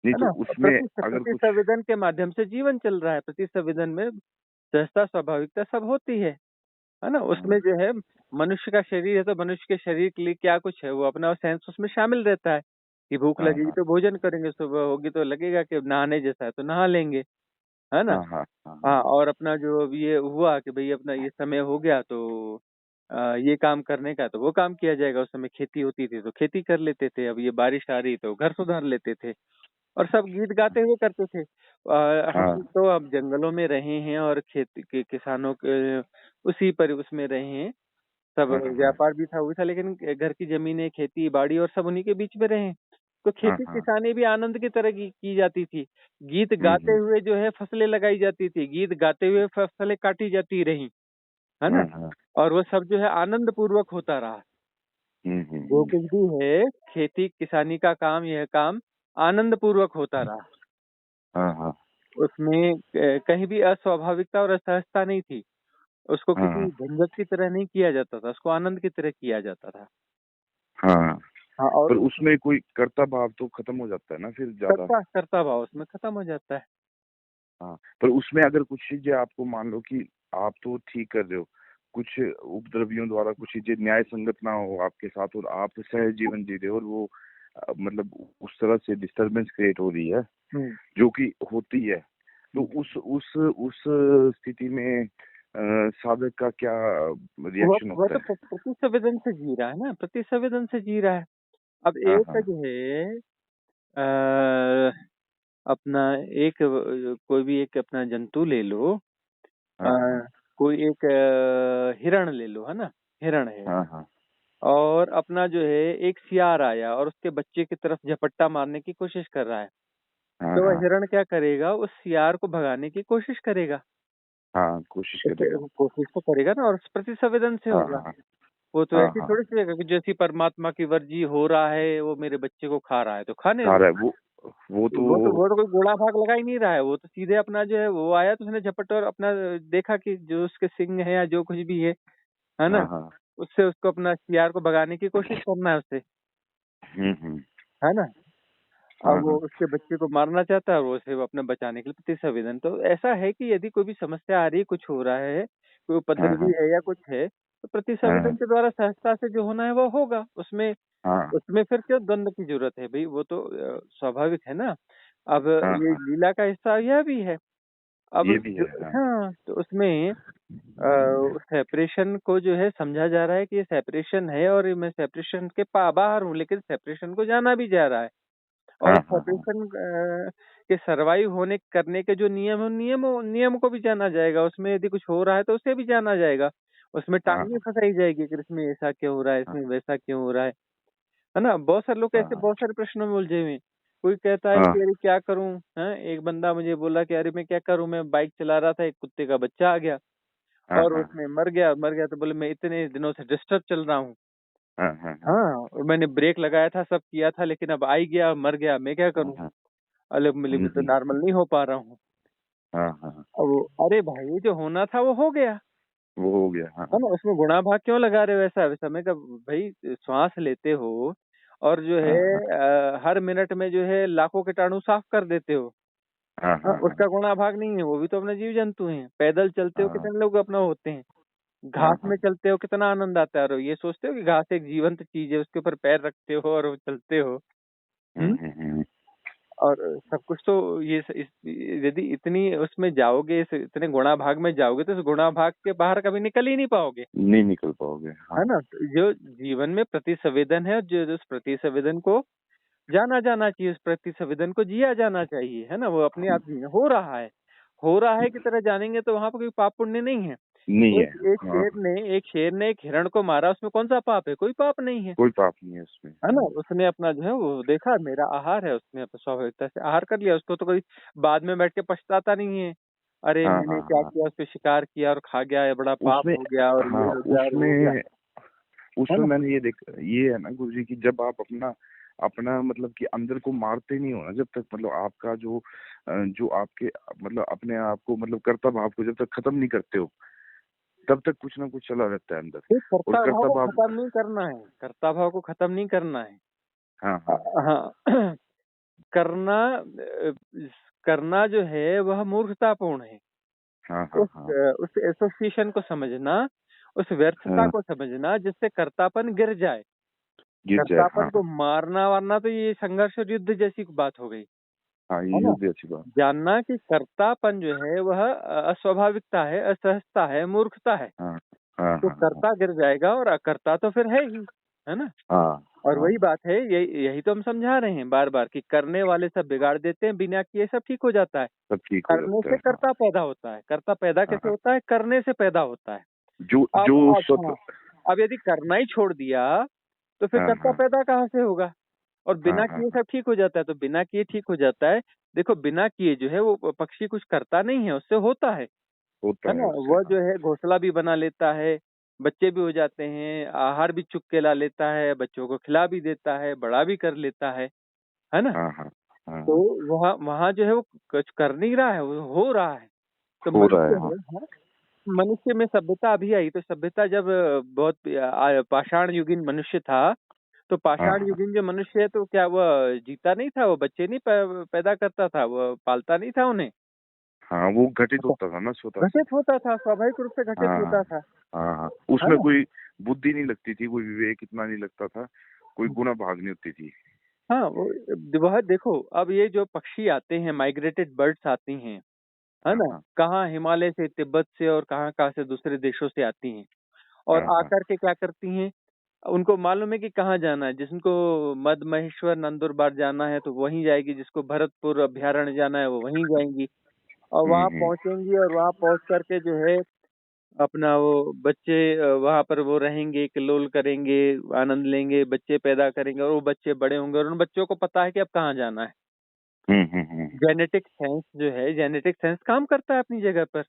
[SPEAKER 1] ना? प्रति संवेदन के माध्यम से जीवन चल रहा है, प्रति संवेदन में सहजता स्वाभाविकता सब होती है ना? उसमें जो है मनुष्य का शरीर है, तो मनुष्य के शरीर के लिए क्या कुछ है वो अपना सेंस उसमें शामिल रहता है कि भूख लगेगी तो भोजन करेंगे, सुबह होगी तो लगेगा कि नहाने जैसा है तो नहा लेंगे, है ना? हाँ, और अपना जो अब ये हुआ कि भाई अपना ये समय हो गया तो ये काम करने का तो वो काम किया जाएगा। उस समय खेती होती थी तो खेती कर लेते थे, अब ये बारिश आ रही तो घर सुधार लेते थे और सब गीत गाते हुए करते थे। हम
[SPEAKER 2] हाँ
[SPEAKER 1] तो अब जंगलों में रहे हैं और खेती के किसानों के उसी पर उसमें रहे हैं। सब
[SPEAKER 2] हाँ हाँ
[SPEAKER 1] व्यापार भी था, वो भी था, लेकिन घर की जमीनें, खेती बाड़ी और सब उन्हीं के बीच में रहे। तो
[SPEAKER 2] हाँ
[SPEAKER 1] खेती
[SPEAKER 2] हाँ।
[SPEAKER 1] किसानी भी आनंद की तरह की जाती थी। गीत गाते
[SPEAKER 2] हम्म।
[SPEAKER 1] हुए जो है फसलें लगाई जाती थी, गीत गाते हुए फसलें काटी जाती रही, है ना?
[SPEAKER 2] हाँ।
[SPEAKER 1] और वो सब जो है आनंद पूर्वक होता रहा। जो
[SPEAKER 2] हम्म।
[SPEAKER 1] कुछ भी है खेती किसानी का काम, यह काम आनंद पूर्वक होता रहा।
[SPEAKER 2] हाँ हाँ
[SPEAKER 1] उसमें कहीं भी अस्वाभाविकता और असहजता नहीं थी। उसको किसी
[SPEAKER 2] हाँ
[SPEAKER 1] झंझट की तरह नहीं किया जाता था, उसको आनंद की तरह किया जाता था।
[SPEAKER 2] हाँ।
[SPEAKER 1] हाँ, और
[SPEAKER 2] पर उसमें कोई कर्ता भाव तो खत्म हो जाता है ना फिर ज्यादा।
[SPEAKER 1] कर्ता कर्ता भाव उसमें खत्म हो जाता है।
[SPEAKER 2] हाँ, पर उसमें अगर कुछ चीजें आपको मान लो कि आप तो ठीक कर रहे हो, कुछ उपद्रवियों द्वारा कुछ चीजें न्याय संगत ना हो आपके साथ और आप सहज जीवन जी रहे हो और वो मतलब उस तरह से डिस्टरबेंस क्रिएट हो रही है
[SPEAKER 1] हम्म।
[SPEAKER 2] जो कि होती है, तो
[SPEAKER 1] हम्म।
[SPEAKER 2] उस स्थिति में साधक का क्या रिएक्शन
[SPEAKER 1] वह
[SPEAKER 2] होता
[SPEAKER 1] तो
[SPEAKER 2] है?
[SPEAKER 1] प्रति संवेदन से जी रहा है ना, प्रति संवेदन से जी रहा है। अब
[SPEAKER 2] हाँ
[SPEAKER 1] एक
[SPEAKER 2] हाँ
[SPEAKER 1] जो है अ, अपना एक कोई भी एक अपना जंतु ले लो। अ,
[SPEAKER 2] हाँ हाँ
[SPEAKER 1] कोई एक हिरण ले लो, है ना? हिरण है
[SPEAKER 2] हाँ हाँ
[SPEAKER 1] और अपना जो है एक सियार आया और उसके बच्चे की तरफ झपट्टा मारने की कोशिश कर रहा है।
[SPEAKER 2] हाँ
[SPEAKER 1] तो वह
[SPEAKER 2] हाँ
[SPEAKER 1] हिरण क्या करेगा, उस सियार को भगाने की कोशिश करेगा।
[SPEAKER 2] हाँ, कोशिश करेगा।
[SPEAKER 1] वो कोशिश तो करेगा ना, और प्रति संवेदन से
[SPEAKER 2] हाँ
[SPEAKER 1] होगा।
[SPEAKER 2] हाँ
[SPEAKER 1] वो तो
[SPEAKER 2] हाँ
[SPEAKER 1] ऐसी
[SPEAKER 2] हाँ।
[SPEAKER 1] थोड़ी सी रहेगा कि जैसी परमात्मा की वर्जी हो रहा है, वो मेरे बच्चे को खा रहा है तो खाने
[SPEAKER 2] खा
[SPEAKER 1] दो।
[SPEAKER 2] रहा है वो तो।
[SPEAKER 1] वो तो कोई गोला भाग लगा ही नहीं रहा है। वो तो सीधे अपना जो है, वो आया तो उसने झपट और अपना देखा कि जो उसके सिंग है या जो कुछ भी है ना?
[SPEAKER 2] हाँ हाँ।
[SPEAKER 1] उससे उसको अपना शिकार को भगाने की कोशिश करना है उससे,
[SPEAKER 2] हम्म।
[SPEAKER 1] है ना? अब
[SPEAKER 2] हाँ
[SPEAKER 1] वो
[SPEAKER 2] हाँ
[SPEAKER 1] उसके बच्चे को मारना चाहता है और वो उसे वो अपने बचाने के लिए प्रति संवेदन। तो ऐसा है कि यदि कोई भी समस्या आ रही है, कुछ हो रहा है, कोई
[SPEAKER 2] हाँ
[SPEAKER 1] उपद्रवी
[SPEAKER 2] हाँ
[SPEAKER 1] है या कुछ है, तो प्रति
[SPEAKER 2] हाँ
[SPEAKER 1] संवेदन के द्वारा सहजता से जो होना है वो होगा। उसमें
[SPEAKER 2] हाँ
[SPEAKER 1] उसमें फिर क्यों द्वंद की जरूरत है भाई? वो तो स्वाभाविक है ना। अब
[SPEAKER 2] हाँ
[SPEAKER 1] ये
[SPEAKER 2] हाँ।
[SPEAKER 1] लीला का हिस्सा यह भी है। अब
[SPEAKER 2] ये भी
[SPEAKER 1] जो
[SPEAKER 2] है हाँ।
[SPEAKER 1] हाँ, तो उसमें सेपरेशन को जो है समझा जा रहा है कि ये सेपरेशन है और मैं सेपरेशन के बाहर हूँ, लेकिन सेपरेशन को जाना भी जा रहा है।
[SPEAKER 2] हाँ
[SPEAKER 1] और
[SPEAKER 2] हाँ हाँ
[SPEAKER 1] सेपरेशन के सरवाइव होने करने के जो नियम है, उन नियम को भी जाना जाएगा। उसमें यदि कुछ हो रहा है तो उसे भी जाना जाएगा। उसमें टांग
[SPEAKER 2] हाँ
[SPEAKER 1] नहीं फंसाई जाएगी कि इसमें ऐसा क्यों हो रहा है,
[SPEAKER 2] हाँ
[SPEAKER 1] इसमें वैसा क्यों हो रहा है ना? बहुत सारे लोग ऐसे
[SPEAKER 2] हाँ
[SPEAKER 1] बहुत सारे प्रश्नों में उलझे हुए हैं। कोई कहता है
[SPEAKER 2] हाँ
[SPEAKER 1] कि अरे क्या करूं, हैं? एक बंदा मुझे बोला कि अरे मैं क्या करूं, मैं बाइक चला रहा था, एक कुत्ते का बच्चा आ गया
[SPEAKER 2] हाँ
[SPEAKER 1] और
[SPEAKER 2] हाँ
[SPEAKER 1] उसमें मर गया तो बोले मैं इतने दिनों से डिस्टर्ब चल रहा हूँ।
[SPEAKER 2] हाँ हाँ
[SPEAKER 1] हाँ, और मैंने ब्रेक लगाया था, सब किया था, लेकिन अब आ ही गया, मर गया, मैं क्या
[SPEAKER 2] हाँ
[SPEAKER 1] करूं?
[SPEAKER 2] हाँ।
[SPEAKER 1] अरे मैं तो नॉर्मल नहीं हो पा रहा हूँ।
[SPEAKER 2] हाँ हाँ।
[SPEAKER 1] अब अरे भाई, जो होना था वो हो गया,
[SPEAKER 2] वो हो गया हाँ।
[SPEAKER 1] है ना? उसमें गुणा भाग क्यों लगा रहे हो? ऐसा वैसा मैं कहा भाई, श्वास लेते हो और जो है
[SPEAKER 2] हाँ हाँ
[SPEAKER 1] हर मिनट में जो है लाखों कीटाणु साफ कर देते हो।
[SPEAKER 2] हाँ
[SPEAKER 1] हाँ,
[SPEAKER 2] हाँ हाँ
[SPEAKER 1] उसका गुणा भाग नहीं है, वो भी तो अपने जीव जंतु हैं। पैदल चलते हो,
[SPEAKER 2] हाँ
[SPEAKER 1] कितने लोग अपना होते हैं।
[SPEAKER 2] हाँ
[SPEAKER 1] घास
[SPEAKER 2] हाँ।
[SPEAKER 1] में चलते हो, कितना आनंद आता है, और ये सोचते हो कि घास एक जीवंत चीज है, उसके ऊपर पैर रखते हो और वो चलते हो। हम्म।
[SPEAKER 2] हम्म।
[SPEAKER 1] और सब कुछ तो यदि इतनी उसमें जाओगे, इतने गुणा भाग में जाओगे तो इस गुणा भाग के बाहर कभी निकल ही नहीं पाओगे,
[SPEAKER 2] नहीं निकल पाओगे
[SPEAKER 1] है
[SPEAKER 2] हाँ।
[SPEAKER 1] ना? तो जो जीवन में प्रति संवेदन है, जो जो उस प्रति संवेदन को जाना जाना चाहिए, उस प्रति संवेदन को जिया जाना चाहिए, है ना? वो अपने आप ही हो रहा है की तरह जानेंगे तो वहां पर कोई पाप पुण्य नहीं है।
[SPEAKER 2] नहीं है
[SPEAKER 1] एक एक
[SPEAKER 2] हाँ।
[SPEAKER 1] शेर ने एक हिरण को मारा, उसमें कौन सा पाप है? कोई पाप नहीं है,
[SPEAKER 2] कोई पाप नहीं है उसमें
[SPEAKER 1] है ना? उसने अपना जो है वो देखा, मेरा आहार है, उसने अपने स्वाभाविकता से आहार कर लिया। उसको तो कोई बाद में बैठ के पछताता नहीं है, अरे
[SPEAKER 2] हाँ हाँ
[SPEAKER 1] मैंने क्या
[SPEAKER 2] हाँ।
[SPEAKER 1] किया, उस पे शिकार किया और खा गया, ये बड़ा पाप
[SPEAKER 2] उसमें
[SPEAKER 1] हो गया और ये
[SPEAKER 2] हाँ
[SPEAKER 1] हो गया और वो हो गया,
[SPEAKER 2] उसमें
[SPEAKER 1] है
[SPEAKER 2] उसमें
[SPEAKER 1] ना?
[SPEAKER 2] मैंने ये है ना गुरु जी की जब आप अपना अपना मतलब कि अंदर को मारते नहीं हो ना, जब तक मतलब आपका जो आपके मतलब अपने आप को मतलब कर्ता भाव को जब तक खत्म नहीं करते हो तब तक कुछ ना कुछ चला रहता है अंदर।
[SPEAKER 1] तो
[SPEAKER 2] और
[SPEAKER 1] कर्ता भाव
[SPEAKER 2] कर्ता
[SPEAKER 1] को
[SPEAKER 2] भाव
[SPEAKER 1] खत्म नहीं करना है, कर्ता भाव को खत्म नहीं करना है।
[SPEAKER 2] हाँ हाँ
[SPEAKER 1] हाँ। करना करना जो है वह मूर्खतापूर्ण है।
[SPEAKER 2] हाँ हाँ
[SPEAKER 1] उस
[SPEAKER 2] हाँ
[SPEAKER 1] उस एसोसिएशन को समझना, उस व्यर्थता
[SPEAKER 2] हाँ।
[SPEAKER 1] को समझना जिससे कर्तापन गिर जाए।
[SPEAKER 2] गिर जाए
[SPEAKER 1] कर्तापन
[SPEAKER 2] हाँ।
[SPEAKER 1] को मारना वारना तो ये संघर्ष और युद्ध जैसी बात हो गई,
[SPEAKER 2] हाँ
[SPEAKER 1] है
[SPEAKER 2] ये
[SPEAKER 1] ना?
[SPEAKER 2] युद्ध अच्छी बात।
[SPEAKER 1] जानना कि कर्तापन जो है वह अस्वाभाविकता है, असहजता है, मूर्खता है।
[SPEAKER 2] हाँ हाँ
[SPEAKER 1] तो
[SPEAKER 2] हाँ
[SPEAKER 1] कर्ता गिर जाएगा और अकर्ता तो फिर है ना।
[SPEAKER 2] हाँ
[SPEAKER 1] और
[SPEAKER 2] हाँ,
[SPEAKER 1] वही बात है, यही तो हम समझा रहे हैं बार बार कि करने वाले सब बिगाड़ देते हैं, बिना किए सब ठीक हो जाता है।
[SPEAKER 2] सब ठीक हो
[SPEAKER 1] करने
[SPEAKER 2] जाता
[SPEAKER 1] से
[SPEAKER 2] है। हाँ
[SPEAKER 1] कर्ता पैदा होता है। कर्ता पैदा कैसे
[SPEAKER 2] हाँ,
[SPEAKER 1] होता है? करने से पैदा होता है।
[SPEAKER 2] जो
[SPEAKER 1] अब
[SPEAKER 2] जो
[SPEAKER 1] अब
[SPEAKER 2] स्वतः।
[SPEAKER 1] हाँ, अब यदि करना ही छोड़ दिया तो फिर
[SPEAKER 2] हाँ
[SPEAKER 1] कर्ता
[SPEAKER 2] हाँ
[SPEAKER 1] पैदा कहाँ से होगा? और
[SPEAKER 2] हाँ
[SPEAKER 1] बिना
[SPEAKER 2] हाँ
[SPEAKER 1] किए सब ठीक हो जाता है, तो बिना किए ठीक हो जाता है। देखो, बिना किए जो है वो पक्षी कुछ करता नहीं है, उससे होता
[SPEAKER 2] होता
[SPEAKER 1] है
[SPEAKER 2] है
[SPEAKER 1] ना।
[SPEAKER 2] उससे।
[SPEAKER 1] वह
[SPEAKER 2] हाँ
[SPEAKER 1] जो है घोंसला भी बना लेता है, बच्चे भी हो जाते हैं, आहार भी चुग के ला लेता है, बच्चों को खिला भी देता है, बड़ा भी कर लेता है ना।
[SPEAKER 2] हाँ हाँ हाँ
[SPEAKER 1] तो
[SPEAKER 2] हाँ,
[SPEAKER 1] वहाँ वहाँ जो है वो कुछ कर नहीं रहा है, वो हो रहा है। तो
[SPEAKER 2] हो रहा
[SPEAKER 1] मनुष्य
[SPEAKER 2] है। हाँ
[SPEAKER 1] है, हाँ, मनुष्य में सभ्यता अभी आई। तो सभ्यता जब बहुत पाषाण युगीन मनुष्य था, तो
[SPEAKER 2] हाँ
[SPEAKER 1] पाषाण
[SPEAKER 2] हाँ
[SPEAKER 1] युगीन जो मनुष्य है तो क्या वह जीता नहीं था? वो बच्चे नहीं पैदा करता था? वो पालता नहीं था उन्हें?
[SPEAKER 2] हाँ, वो घटित
[SPEAKER 1] तो
[SPEAKER 2] होता था ना स्वतः से।
[SPEAKER 1] घटित होता था, स्वाभाविक रूप से घटित
[SPEAKER 2] हाँ
[SPEAKER 1] होता था,
[SPEAKER 2] हाँ हाँ,
[SPEAKER 1] है
[SPEAKER 2] उसमें
[SPEAKER 1] ना।
[SPEAKER 2] कोई बुद्धि नहीं लगती थी, कोई विवेक इतना नहीं लगता था, कोई गुणा भाग नहीं होती थी।
[SPEAKER 1] हाँ, वह देखो, अब ये जो पक्षी आते हैं, माइग्रेटेड बर्ड्स आती हैं, है
[SPEAKER 2] हाँ
[SPEAKER 1] ना,
[SPEAKER 2] हाँ
[SPEAKER 1] कहाँ हिमालय से, तिब्बत से और कहाँ कहाँ से दूसरे देशों से आती हैं। और
[SPEAKER 2] हाँ हाँ
[SPEAKER 1] आकर के क्या करती हैं? उनको मालूम है कि कहाँ जाना है। जिसको मद महेश्वर नंदुरबार जाना है तो वहीं जाएगी, जिसको भरतपुर अभ्यारण्य जाना है वो वहीं जाएंगी। और वहां
[SPEAKER 2] हम्म।
[SPEAKER 1] पहुंचेंगी और वहां पहुंच करके जो है अपना वो बच्चे वहां पर वो रहेंगे, किलोल करेंगे, आनंद लेंगे, बच्चे पैदा करेंगे और वो बच्चे बड़े होंगे और उन बच्चों को पता है कि अब कहाँ जाना है।
[SPEAKER 2] हम्म।
[SPEAKER 1] जेनेटिक साइंस जो है, जेनेटिक साइंस काम करता है अपनी जगह पर,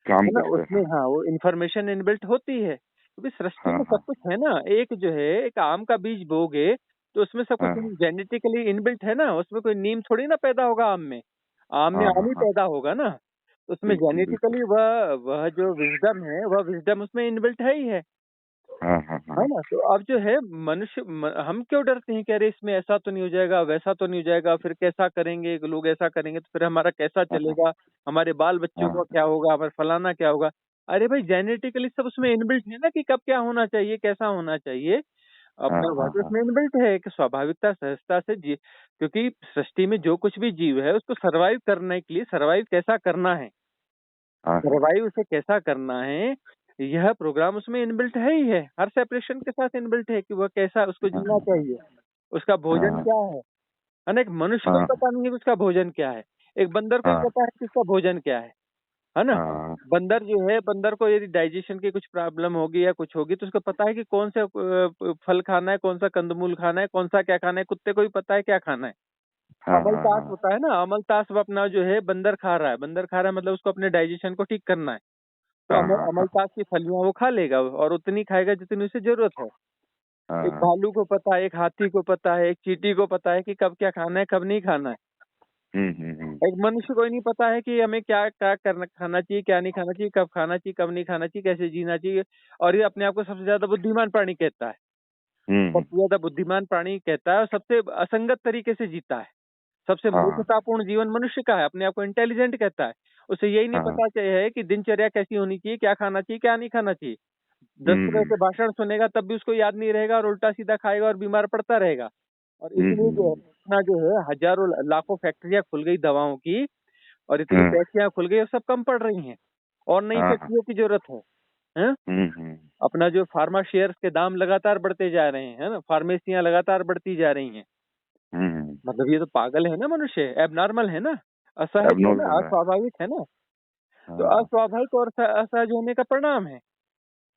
[SPEAKER 2] काम
[SPEAKER 1] है ना।
[SPEAKER 2] करता है।
[SPEAKER 1] उसमें
[SPEAKER 2] हाँ
[SPEAKER 1] हाँ, वो इन्फॉर्मेशन इनबिल्ट होती है, क्योंकि सृष्टि
[SPEAKER 2] हाँ
[SPEAKER 1] में सब
[SPEAKER 2] हाँ
[SPEAKER 1] कुछ है ना। एक जो है, एक आम का बीज बोगे तो उसमें सब कुछ
[SPEAKER 2] हाँ
[SPEAKER 1] जेनेटिकली इनबिल्ट है ना। उसमें कोई नीम थोड़ी ना पैदा होगा आम में। आम में
[SPEAKER 2] हाँ हाँ
[SPEAKER 1] आम ही
[SPEAKER 2] हाँ,
[SPEAKER 1] पैदा होगा ना। तो उसमें
[SPEAKER 2] बिल्कुल बिल्कुल।
[SPEAKER 1] जेनेटिकली वह जो विजडम है, वह विजडम उसमें इनबिल्ट है ही
[SPEAKER 2] हाँ हाँ
[SPEAKER 1] है
[SPEAKER 2] हाँ
[SPEAKER 1] ना। तो अब जो है मनुष्य हम क्यों डरते हैं कि अरे इसमें ऐसा तो नहीं हो जाएगा, वैसा तो नहीं हो जाएगा, फिर कैसा करेंगे, लोग ऐसा करेंगे तो फिर हमारा कैसा
[SPEAKER 2] हाँ हाँ
[SPEAKER 1] चलेगा, हमारे बाल बच्चों
[SPEAKER 2] हाँ
[SPEAKER 1] का क्या होगा, हमारे फलाना क्या होगा। अरे भाई, जेनेटिकली सब उसमें इनबिल्ट है ना कि कब क्या होना चाहिए, कैसा होना चाहिए।
[SPEAKER 2] हाँ
[SPEAKER 1] अपना
[SPEAKER 2] हाँ
[SPEAKER 1] वह तो
[SPEAKER 2] हाँ
[SPEAKER 1] उसमें इनबिल्ट है कि स्वाभाविकता सहजता से जी, क्योंकि सृष्टि में जो कुछ भी जीव है उसको सरवाइव करने के लिए, सरवाइव कैसा करना है,
[SPEAKER 2] हाँ हाँ
[SPEAKER 1] सरवाइव उसे कैसा करना है, यह प्रोग्राम उसमें इनबिल्ट है ही है। हर सेपरेशन के साथ इनबिल्ट है कि वह कैसा उसको
[SPEAKER 2] हाँ
[SPEAKER 1] जीना चाहिए, उसका भोजन
[SPEAKER 2] हाँ
[SPEAKER 1] क्या है ना। एक मनुष्य को ही
[SPEAKER 2] हाँ
[SPEAKER 1] पता नहीं है कि उसका भोजन क्या है। एक बंदर को ही
[SPEAKER 2] हाँ
[SPEAKER 1] पता है कि उसका भोजन क्या है ना।
[SPEAKER 2] हाँ
[SPEAKER 1] बंदर जो है, बंदर को यदि डाइजेशन की कुछ प्रॉब्लम होगी या कुछ होगी तो उसको पता है कि कौन सा फल खाना है, कौन सा कंदमूल खाना है, कौन सा क्या खाना है। कुत्ते को भी पता है क्या खाना है।
[SPEAKER 2] हाँ हाँ
[SPEAKER 1] अमलतास
[SPEAKER 2] हाँ
[SPEAKER 1] होता है ना, अमलतास वो अपना जो है बंदर खा रहा है, बंदर खा रहा है मतलब उसको अपने डाइजेशन को ठीक करना है। तो
[SPEAKER 2] हाँ हाँ हाँ
[SPEAKER 1] अमलतास की फलियां वो खा लेगा और उतनी खाएगा जितनी उसे जरूरत है। एक
[SPEAKER 2] हाँ,
[SPEAKER 1] भालू को पता है, एक हाथी को पता है, एक चींटी को पता है कि कब क्या खाना है, कब नहीं खाना है।
[SPEAKER 2] हम्म।
[SPEAKER 1] एक मनुष्य को ही नहीं पता है कि हमें क्या क्या करना, खाना चाहिए, क्या नहीं खाना चाहिए, कब खाना चाहिए, कब नहीं खाना चाहिए, कैसे जीना चाहिए। और ये अपने आप को सबसे ज्यादा बुद्धिमान प्राणी कहता है।
[SPEAKER 2] हम्म।
[SPEAKER 1] सबसे ज्यादा बुद्धिमान प्राणी कहता है और सबसे असंगत तरीके से जीता है। सबसे
[SPEAKER 2] हाँ
[SPEAKER 1] मूर्खतापूर्ण जीवन मनुष्य का है, अपने आप को इंटेलिजेंट कहता है। उसे यही नहीं
[SPEAKER 2] हाँ,
[SPEAKER 1] पता है कि दिनचर्या कैसी होनी चाहिए, क्या खाना चाहिए, क्या नहीं खाना चाहिए। 10 तरह
[SPEAKER 2] हम्म।
[SPEAKER 1] के भाषण सुनेगा तब भी उसको याद नहीं रहेगा और उल्टा सीधा खाएगा और बीमार पड़ता रहेगा। और इतनी जो है,
[SPEAKER 2] हम्म।
[SPEAKER 1] इतना जो है, हजारों लाखों फैक्ट्रियां खुल गई दवाओं की और इतनी
[SPEAKER 2] हाँ
[SPEAKER 1] फैक्ट्रियां खुल गई और सब कम पड़ रही हैं और नई
[SPEAKER 2] हाँ हाँ,
[SPEAKER 1] फैक्ट्रियों की जरूरत है।
[SPEAKER 2] हम्म।
[SPEAKER 1] अपना जो फार्मा शेयर्स के दाम लगातार बढ़ते जा रहे हैं, है ना, फार्मेसियां लगातार बढ़ती जा रही हैं।
[SPEAKER 2] हम्म।
[SPEAKER 1] मतलब ये तो पागल है ना मनुष्य, एबनॉर्मल है ना, असहज है ना,
[SPEAKER 2] एबनॉर्मल है।
[SPEAKER 1] अस्वाभाविक है ना। तो
[SPEAKER 2] हाँ
[SPEAKER 1] अस्वाभाविक और असहज होने का परिणाम है।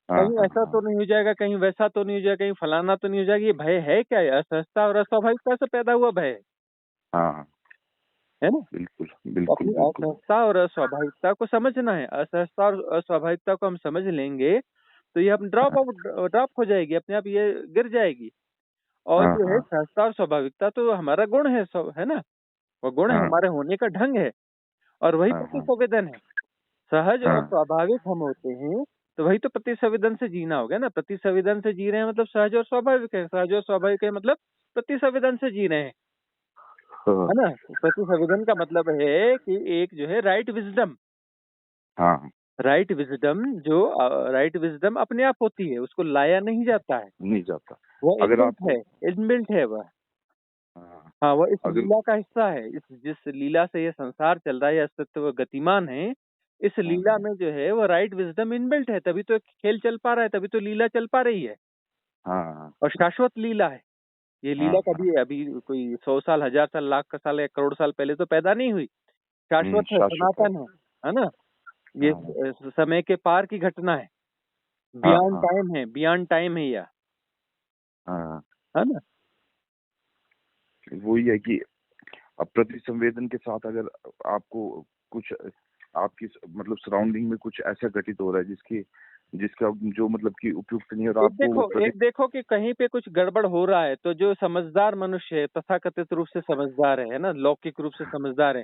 [SPEAKER 2] हाँ
[SPEAKER 1] कहीं
[SPEAKER 2] हाँ
[SPEAKER 1] ऐसा
[SPEAKER 2] हाँ
[SPEAKER 1] तो नहीं हो जाएगा, कहीं वैसा तो नहीं हो जाएगा, कहीं फलाना तो नहीं हो जाएगा। ये भय है क्या? ये असहजता और अस्वाभाविकता से पैदा हुआ भय
[SPEAKER 2] हाँ,
[SPEAKER 1] है ना।
[SPEAKER 2] बिल्कुल
[SPEAKER 1] तो
[SPEAKER 2] बिल्कुल
[SPEAKER 1] अपनी
[SPEAKER 2] बिल्कुल।
[SPEAKER 1] असहजता और अस्वाभाविकता को समझना है। असहजता और अस्वाभाविकता को हम समझ लेंगे तो ये हम ड्रॉप हो जाएगी, अपने आप ये गिर जाएगी। और
[SPEAKER 2] हाँ
[SPEAKER 1] जो है
[SPEAKER 2] हाँ
[SPEAKER 1] सहजता और स्वाभाविकता तो हमारा गुण है, है ना। वो गुण है,
[SPEAKER 2] हाँ
[SPEAKER 1] हमारे होने का ढंग है। और वही
[SPEAKER 2] हाँ
[SPEAKER 1] प्रति
[SPEAKER 2] हाँ
[SPEAKER 1] संवेदन है। सहज और
[SPEAKER 2] हाँ
[SPEAKER 1] स्वाभाविक हम होते हैं तो वही तो प्रति संवेदन से जीना हो गया ना। प्रति संवेदन से जी रहे हैं मतलब सहज और स्वाभाविक है, सहज और स्वाभाविक है मतलब प्रति संवेदन से जी रहे हैं,
[SPEAKER 2] हाँ
[SPEAKER 1] है ना। प्रति संवेदन का मतलब है कि एक जो है
[SPEAKER 2] हाँ,
[SPEAKER 1] राइट विजडम अपने आप होती है, उसको लाया नहीं जाता है।
[SPEAKER 2] नहीं जाता।
[SPEAKER 1] वह
[SPEAKER 2] अगर
[SPEAKER 1] इनबिल्ट
[SPEAKER 2] आप
[SPEAKER 1] है, इनबिल्ट है वह।
[SPEAKER 2] हाँ,
[SPEAKER 1] हाँ, वह इस
[SPEAKER 2] अगर
[SPEAKER 1] लीला का हिस्सा है। इस जिस लीला से ये संसार चल रहा है, ये अस्तित्व गतिमान है, इस लीला में जो है वो राइट विजडम इनबिल्ट है, तभी तो खेल चल पा रहा है, तभी तो लीला चल पा रही है। और शाश्वत लीला है ये लीला। कभी अभी कोई 100 साल, 1000 साल, लाख साल या करोड़ साल पहले तो पैदा नहीं हुई। शाश्वत है, सनातन है ना। ये समय के पार की घटना है, बियॉन्ड टाइम है, बियॉन्ड टाइम है यह, है ना।
[SPEAKER 2] वही है कि अब प्रति संवेदन के साथ अगर आपको कुछ आपकी मतलब सराउंडिंग में कुछ ऐसा घटित हो रहा है जिसका जो मतलब कि उपयुक्त नहीं, और आपको
[SPEAKER 1] एक देखो कि कहीं पे कुछ गड़बड़ हो रहा है, तो जो समझदार मनुष्य है, तथाकथित रूप से समझदार है ना, लौकिक रूप से समझदार है,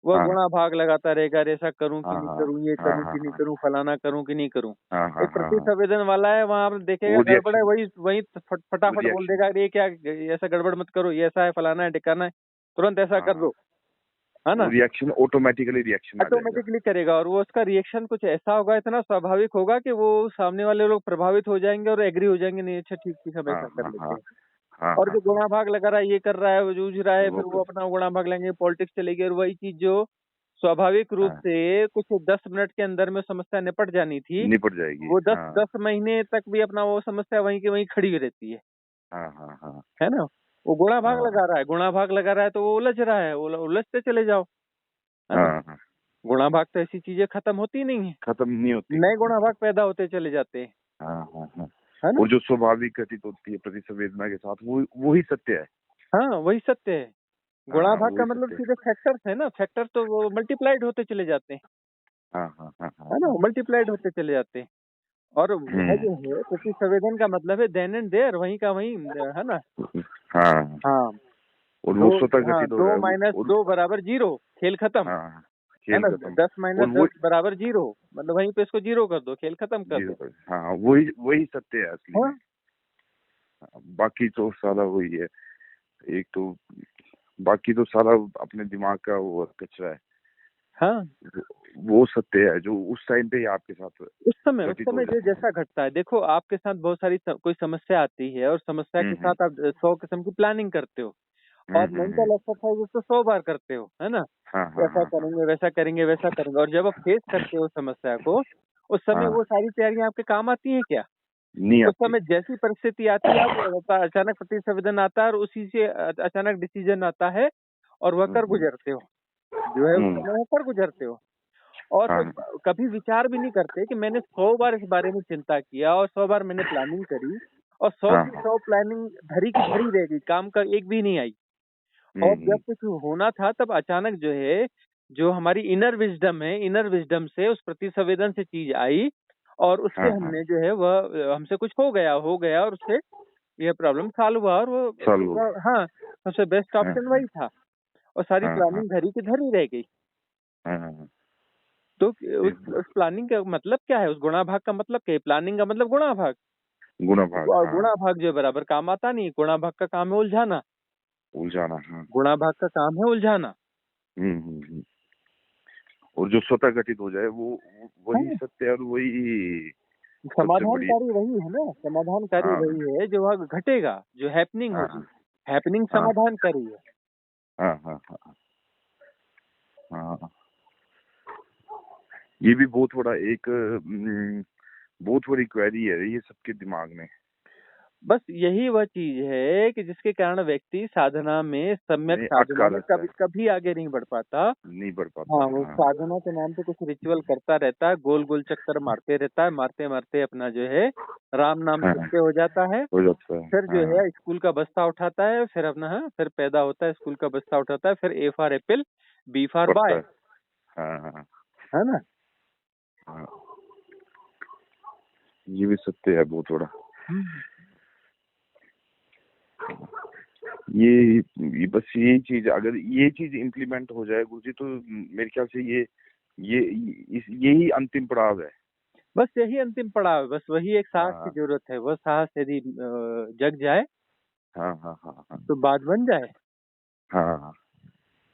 [SPEAKER 1] वो गुणा भाग लगाता रहेगा, ऐसा करूं कि नहीं करूं, ये करूं कि नहीं करूं, फलाना करूं कि नहीं करूं। एक प्रति संवेदन वाला है, वहां देखेगा गड़बड़ है, वही फटाफट बोल देगा, ये क्या, ऐसा गड़बड़ मत करो, ये ऐसा है, फलाना है, ढिकाना है, तुरंत ऐसा कर दो, है ना।
[SPEAKER 2] रिएक्शन ऑटोमेटिकली
[SPEAKER 1] करेगा, और वो उसका रिएक्शन कुछ ऐसा होगा, इतना स्वाभाविक होगा कि वो सामने वाले लोग प्रभावित हो जाएंगे और एग्री हो जाएंगे, नहीं अच्छा ठीक ठीक, हम ऐसा कर लेते हैं। और जो गुणा भाग लगा रहा है, ये कर रहा है, वो जूझ रहा है, फिर वो अपना गुणा भाग लेंगे, पॉलिटिक्स चलेगी, और वही चीज जो स्वाभाविक रूप से कुछ 10 मिनट के अंदर में समस्या निपट जानी थी,
[SPEAKER 2] निपट जाएगी,
[SPEAKER 1] वो 10 महीने तक भी अपना वो समस्या वहीं की वहीं खड़ी रहती है। है ना। वो गुणा भाग लगा रहा है, गुणा भाग लगा रहा है, तो वो उलझ रहा है, उलझते चले जाओ, है ना। गुणा भाग तो ऐसी चीजें खत्म होती नहीं है,
[SPEAKER 2] खत्म नहीं होती,
[SPEAKER 1] नए गुणा भाग पैदा होते चले जाते हैं।
[SPEAKER 2] है ना? और जो स्वाभाविक घटित होती है प्रति संवेदना के साथ, वो ही सत्य है।
[SPEAKER 1] हाँ, वही सत्य है। गुणा भाग का मतलब सीधे फैक्टर्स है ना, फैक्टर तो वो मल्टीप्लाइड होते चले जाते हैं, है ना, मल्टीप्लाइड होते चले जाते हैं। और वह जो है प्रति संवेदन का मतलब है देन एंड देयर, वहीं का वहीं, है ना। हाँ,
[SPEAKER 2] और वो स्वतः घटित हो रहा है।
[SPEAKER 1] 2 - 2 = 0, खेल खत्म, है ना। 10 - 10 = 0, मतलब वहीं पे इसको 0 कर दो, खेल खत्म कर दो।
[SPEAKER 2] वही सत्य है असली में। बाकी तो सारा वही है, एक तो बाकी तो सारा अपने दिमाग का वो कचरा है।
[SPEAKER 1] हाँ,
[SPEAKER 2] वो सत्य है जो उस टाइम पे आपके साथ
[SPEAKER 1] उस समय जो जैसा घटता है। देखो, आपके साथ बहुत सारी कोई समस्या आती है, और समस्या के साथ आप 100 किस्म की प्लानिंग करते हो, और मेंटल एक्सरसाइज तो 100 बार करते हो, है ना। ऐसा करेंगे, वैसा करेंगे, वैसा करेंगे, और जब आप फेस करते हो समस्या को, उस समय वो सारी तैयारियां आपके काम आती है क्या?
[SPEAKER 2] नहीं।
[SPEAKER 1] उस समय जैसी परिस्थिति आती है, अचानक प्रति संवेदन आता है, और उसी से अचानक डिसीजन आता है, और वह कर गुजरते हो, जो है उस समय कर गुजरते हो। और कभी विचार भी नहीं करते कि मैंने 100 बार इस बारे में चिंता किया, और 100 बार मैंने प्लानिंग करी, और 100 की 100 प्लानिंग धरी की धरी रह गई, काम का एक भी नहीं आई। और जब कुछ होना था, तब अचानक जो है, जो हमारी इनर विजडम है, इनर विजडम से उस प्रति संवेदन से चीज आई, और उससे हमने जो है वह हमसे कुछ हो गया, और उससे यह प्रॉब्लम सॉल्व हुआ, और वो हाँ, सबसे बेस्ट ऑप्शन वही था, और सारी प्लानिंग धरी की धरी रह गई। तो उस प्लानिंग का मतलब क्या है? उस गुणा भाग का मतलब क्या है? प्लानिंग का मतलब गुणा भाग। गुणा भाग जो बराबर काम आता नहीं, गुणा भाग का काम है उलझाना। गुणा भाग का काम है उलझाना।
[SPEAKER 2] और जो स्वतः घटित हो जाए वो वही सत्य है, और वही
[SPEAKER 1] समाधानकारी वही है ना, समाधानकारी वही है जो वह घटेगा, जो हैपनिंग होगी, हैपनिंग समाधानकारी है।
[SPEAKER 2] ये भी बहुत बड़ी क्वेरी है ये सबके दिमाग में।
[SPEAKER 1] बस यही वह चीज है कि जिसके कारण व्यक्ति साधना में, सम्यक साधना में कभी आगे नहीं बढ़ पाता। हाँ, वो साधना के नाम पे कुछ रिचुअल करता रहता है, गोल गोल चक्कर मारते रहता है, मारते मारते अपना जो है राम नाम सुनते हो जाता है। फिर जो है स्कूल का बस्ता उठाता है, फिर अपना फिर पैदा होता है, स्कूल का बस्ता उठाता है, फिर A for Apple, B for boy, है ना।
[SPEAKER 2] ये भी सत्य है बहुत बड़ा। ये बस ये चीज, अगर ये चीज इम्प्लीमेंट हो जाए गुरुजी, तो मेरे ख्याल से यही अंतिम पड़ाव है।
[SPEAKER 1] बस यही अंतिम पड़ाव है, बस वही एक साहस की जरूरत है। वह साहस यदि जग जाए तो बात बन जाए।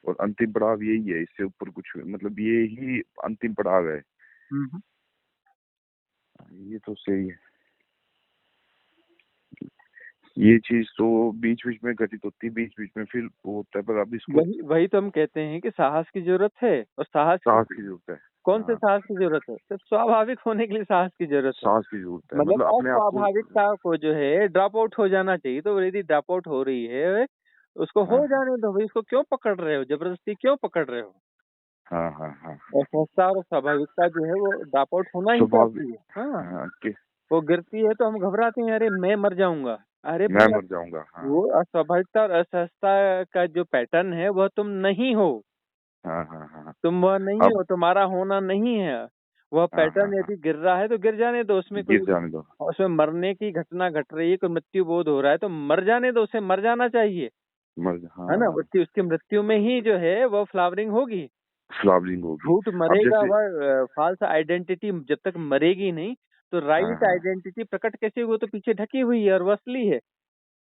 [SPEAKER 2] और अंतिम पड़ाव यही है, इससे ऊपर कुछ मतलब ये ही अंतिम पड़ाव है। ये तो सही है। ये चीज तो बीच बीच में घटित होती है, बीच बीच में फिर वो होता है, पर अब इसको
[SPEAKER 1] वही तो हम कहते हैं कि साहस की जरूरत है, और साहस
[SPEAKER 2] की जरूरत है।
[SPEAKER 1] कौन से
[SPEAKER 2] हाँ,
[SPEAKER 1] साहस की जरूरत है? सिर्फ स्वाभाविक होने के लिए साहस की जरूरत है।
[SPEAKER 2] साहस की जरूरत है,
[SPEAKER 1] मतलब
[SPEAKER 2] मतलब अपने आप को।
[SPEAKER 1] अस्वाभाविकता को जो है ड्रॉप आउट हो जाना चाहिए। तो यदि ड्रॉप आउट हो रही है, उसको
[SPEAKER 2] हाँ
[SPEAKER 1] हो जाने दो भाई, उसको क्यों पकड़ रहे हो, जबरदस्ती क्यों पकड़ रहे हो?
[SPEAKER 2] हाँ हाँ हाँ।
[SPEAKER 1] और सहजता और स्वाभाविकता जो है वो ड्रॉप आउट होना ही
[SPEAKER 2] स्वभाव।
[SPEAKER 1] चाहती है। हाँ,
[SPEAKER 2] हाँ कि
[SPEAKER 1] वो गिरती है तो हम घबराते हैं, अरे मैं मर जाऊंगा। अरे
[SPEAKER 2] मैं
[SPEAKER 1] भैया,
[SPEAKER 2] मर जाऊंगा। हाँ
[SPEAKER 1] वो अस्वाभाविकता और असहजता का जो पैटर्न है वह तुम नहीं हो।
[SPEAKER 2] हाँ हाँ हाँ।
[SPEAKER 1] तुम वह नहीं
[SPEAKER 2] अब
[SPEAKER 1] हो, तुम्हारा होना नहीं है। वह
[SPEAKER 2] हाँ हाँ
[SPEAKER 1] पैटर्न
[SPEAKER 2] हाँ,
[SPEAKER 1] यदि गिर रहा है तो गिर जाने दो, उसमें
[SPEAKER 2] गिर
[SPEAKER 1] कोई,
[SPEAKER 2] जाने दो।
[SPEAKER 1] उसमें मरने की घटना घट रही है, कोई मृत्यु बोध हो रहा है तो मर जाने दो, उसे मर जाना चाहिए। है ना?
[SPEAKER 2] हाँ,
[SPEAKER 1] उसकी उसकी मृत्यु में ही जो है वह फ्लावरिंग होगी।
[SPEAKER 2] फ्लावरिंग होगी।
[SPEAKER 1] झूठ
[SPEAKER 2] अब
[SPEAKER 1] मरेगा,
[SPEAKER 2] जैसे
[SPEAKER 1] वह फॉल्स आइडेंटिटी जब तक मरेगी नहीं तो
[SPEAKER 2] हाँ
[SPEAKER 1] राइट
[SPEAKER 2] हाँ
[SPEAKER 1] आइडेंटिटी प्रकट कैसे हुई? वो तो पीछे ढकी हुई है और वो असली है।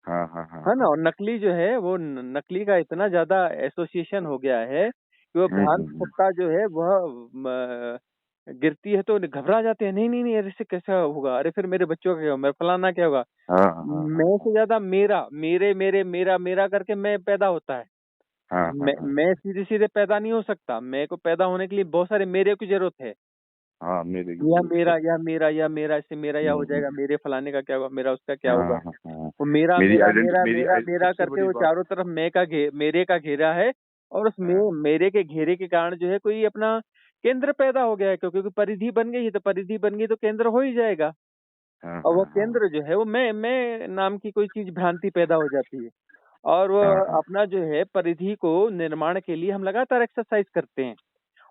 [SPEAKER 2] हाँ हाँ हाँ
[SPEAKER 1] है ना?
[SPEAKER 2] हाँ।
[SPEAKER 1] और नकली जो है वो नकली का इतना ज्यादा एसोसिएशन हो गया है कि वो
[SPEAKER 2] हम्म
[SPEAKER 1] भ्रांत
[SPEAKER 2] हम्म
[SPEAKER 1] सत्ता जो है वह गिरती है तो घबरा जाते हैं, नहीं नहीं नहीं, अरे इससे कैसा होगा, अरे फिर मेरे बच्चों का क्या होगा, मेरा फलाना क्या होगा।
[SPEAKER 2] हाँ हाँ हाँ
[SPEAKER 1] मैं
[SPEAKER 2] हाँ
[SPEAKER 1] से ज्यादा मेरा, मेरे मेरे मेरा मेरा करके मैं पैदा होता है।
[SPEAKER 2] हाँ हाँ हाँ
[SPEAKER 1] मैं सीधे सीधे पैदा नहीं हो सकता, मेरे को पैदा होने के लिए बहुत सारे मेरे की जरूरत है।
[SPEAKER 2] हाँ, मेरे की
[SPEAKER 1] या
[SPEAKER 2] जरूरत है।
[SPEAKER 1] मेरा या मेरा या मेरा, इससे मेरा या हो जाएगा,
[SPEAKER 2] हम्म।
[SPEAKER 1] मेरे फलाने का क्या होगा, मेरा उसका क्या
[SPEAKER 2] हाँ
[SPEAKER 1] होगा।
[SPEAKER 2] हाँ हाँ।
[SPEAKER 1] वो मेरा
[SPEAKER 2] मेरी
[SPEAKER 1] मेरा
[SPEAKER 2] आइडेंटिटी,
[SPEAKER 1] मेरा मेरा मेरा
[SPEAKER 2] सबसे
[SPEAKER 1] करके
[SPEAKER 2] बड़ी
[SPEAKER 1] वो
[SPEAKER 2] बात।
[SPEAKER 1] चारों तरफ मेरे का घेरा है। और उस
[SPEAKER 2] हाँ
[SPEAKER 1] मेरे के घेरे के कारण जो है कोई अपना केंद्र पैदा हो गया है, क्योंकि परिधि बन गई है, तो परिधि बन गई तो केंद्र हो ही जाएगा।
[SPEAKER 2] हाँ
[SPEAKER 1] और
[SPEAKER 2] हाँ
[SPEAKER 1] वो
[SPEAKER 2] हाँ
[SPEAKER 1] केंद्र जो है वो मैं नाम की कोई चीज भ्रांति पैदा हो जाती है। और वो
[SPEAKER 2] हाँ हाँ।
[SPEAKER 1] अपना जो है परिधि को निर्माण के लिए हम लगातार एक्सरसाइज करते हैं।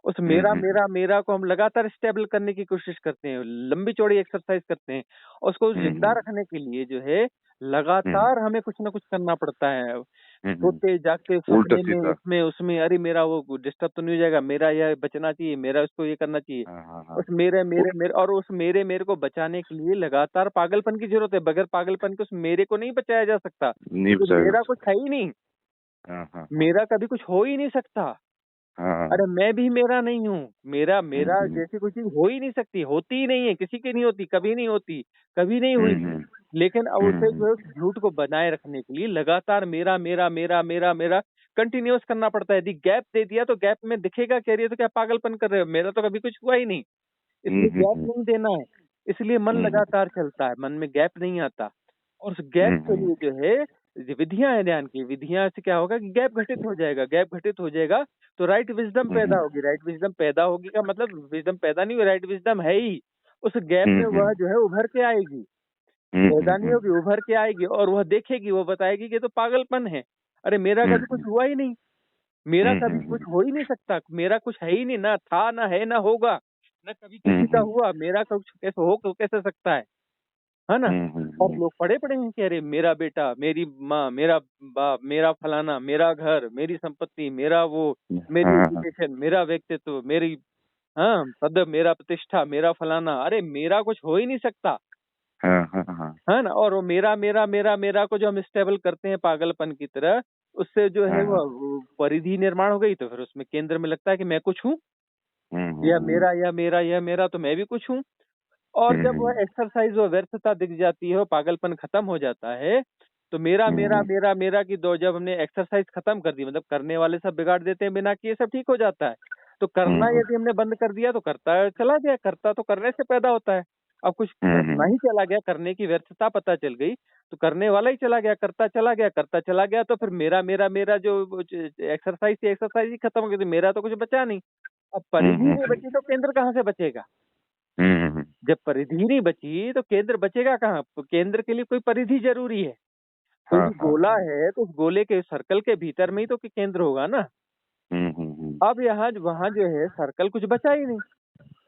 [SPEAKER 1] उस मेरा
[SPEAKER 2] हम्म।
[SPEAKER 1] मेरा मेरा को हम लगातार स्टेबल करने की कोशिश करते हैं, लंबी चौड़ी एक्सरसाइज करते हैं। और उसको जिंदा
[SPEAKER 2] हम्म
[SPEAKER 1] रखने के लिए जो है
[SPEAKER 2] हम्म
[SPEAKER 1] लगातार हमें कुछ ना कुछ करना पड़ता है।
[SPEAKER 2] हम्म।
[SPEAKER 1] सोते जागते
[SPEAKER 2] उल्टा
[SPEAKER 1] सपने में,
[SPEAKER 2] सीधा।
[SPEAKER 1] इसमें उसमें, अरे मेरा वो डिस्टर्ब तो नहीं हो जाएगा, मेरा यह बचना चाहिए, मेरा उसको ये करना चाहिए।
[SPEAKER 2] हाँ हाँ हाँ।
[SPEAKER 1] उस मेरे
[SPEAKER 2] वो
[SPEAKER 1] मेरे मेरे और उस मेरे मेरे को बचाने के लिए लगातार पागलपन की जरूरत है। बगैर पागलपन के उस मेरे को नहीं बचाया जा सकता,
[SPEAKER 2] नहीं
[SPEAKER 1] क्योंकि
[SPEAKER 2] बचाया जा
[SPEAKER 1] मेरा कुछ
[SPEAKER 2] सकता।
[SPEAKER 1] है ही नहीं।
[SPEAKER 2] हाँ हाँ हाँ
[SPEAKER 1] मेरा कभी कुछ हो ही नहीं सकता।
[SPEAKER 2] हाँ।
[SPEAKER 1] अरे मैं भी मेरा नहीं हूँ। मेरा मेरा
[SPEAKER 2] हम्म
[SPEAKER 1] जैसी कोई चीज हो ही नहीं सकती, होती ही नहीं है, किसी की नहीं होती, कभी नहीं होती, कभी नहीं हुई।
[SPEAKER 2] हम्म
[SPEAKER 1] लेकिन अब उसे
[SPEAKER 2] हम्म
[SPEAKER 1] जो है उस झूठ को बनाए रखने के लिए लगातार मेरा मेरा मेरा मेरा मेरा कंटिन्यूअस करना पड़ता है। यदि गैप दे दिया तो गैप में दिखेगा कह रही है तो क्या पागलपन कर रहे हो, मेरा तो कभी कुछ हुआ ही नहीं, इसलिए गैप
[SPEAKER 2] हम्म
[SPEAKER 1] नहीं देना है। इसलिए मन
[SPEAKER 2] हम्म
[SPEAKER 1] लगातार चलता है, मन में गैप नहीं आता। और उस गैप के
[SPEAKER 2] हम्म
[SPEAKER 1] लिए जो है विधियां है ध्यान की, विधियां से क्या होगा कि गैप घटित हो जाएगा, गैप घटित हो जाएगा तो राइट विजडम पैदा
[SPEAKER 2] हम्म
[SPEAKER 1] होगी। राइट विजडम पैदा होगी का मतलब विजडम पैदा नहीं हुई, राइट विजडम है ही। उस गैप में
[SPEAKER 2] हम्म
[SPEAKER 1] वह जो है उभर के आएगी, पैदा नहीं
[SPEAKER 2] हम्म
[SPEAKER 1] होगी, उभर के आएगी और वह देखेगी, वो बताएगी कि ये तो पागलपन है। अरे मेरा कभी कुछ हुआ ही नहीं, मेरा कभी कुछ हो ही नहीं सकता, मेरा कुछ है ही नहीं, ना था ना है ना होगा, ना कभी किसी का हुआ, मेरा कुछ कैसे हो कैसे सकता है ना? और लोग पड़े पड़े हैं कि अरे मेरा बेटा, मेरी माँ, मेरा बाप, मेरा फलाना, मेरा घर, मेरी संपत्ति, मेरा वो, मेरी
[SPEAKER 2] हाँ हाँ
[SPEAKER 1] एजुकेशन, मेरा व्यक्तित्व, मेरी, हाँ, पद, मेरा प्रतिष्ठा, मेरा फलाना, अरे मेरा कुछ हो ही नहीं सकता।
[SPEAKER 2] हाँ हाँ हाँ
[SPEAKER 1] है ना? और वो मेरा मेरा मेरा मेरा को जो हम स्टेबल करते हैं पागलपन की तरह, उससे जो है
[SPEAKER 2] हाँ।
[SPEAKER 1] वो परिधि निर्माण हो गई, तो फिर उसमें केंद्र में लगता है कि मैं कुछ हूँ, या
[SPEAKER 2] हम्म
[SPEAKER 1] मेरा या मेरा, तो मैं भी कुछ हूँ। और जब
[SPEAKER 2] हम्म
[SPEAKER 1] वह एक्सरसाइज वो व्यर्थता दिख जाती है, वो पागलपन खत्म हो जाता है, तो मेरा मेरा
[SPEAKER 2] हम्म
[SPEAKER 1] मेरा मेरा की दो, जब हमने एक्सरसाइज खत्म कर दी, मतलब करने वाले सब बिगाड़ देते हैं बिना किए, सब ठीक हो जाता है। तो करना
[SPEAKER 2] हम्म
[SPEAKER 1] यदि हमने बंद कर दिया तो करता चला गया, करता तो करने से पैदा होता है। अब कुछ करना
[SPEAKER 2] हम्म
[SPEAKER 1] ही चला गया, करने की व्यर्थता पता चल गई, तो करने वाला ही चला गया, करता चला गया, करता चला गया, तो फिर मेरा मेरा मेरा जो एक्सरसाइज थी, एक्सरसाइज ही खत्म हो गई, तो मेरा तो कुछ बचा नहीं। अब परिधि नहीं बची तो केंद्र कहाँ से बचेगा? जब परिधि नहीं बची तो केंद्र बचेगा कहाँ? तो केंद्र के लिए कोई परिधि जरूरी है। कोई
[SPEAKER 2] हाँ
[SPEAKER 1] भी
[SPEAKER 2] हाँ
[SPEAKER 1] गोला
[SPEAKER 2] हाँ।
[SPEAKER 1] है तो उस गोले के सर्कल के भीतर में ही तो केंद्र होगा ना। अब यहाँ वहां जो है सर्कल कुछ बचा ही नहीं,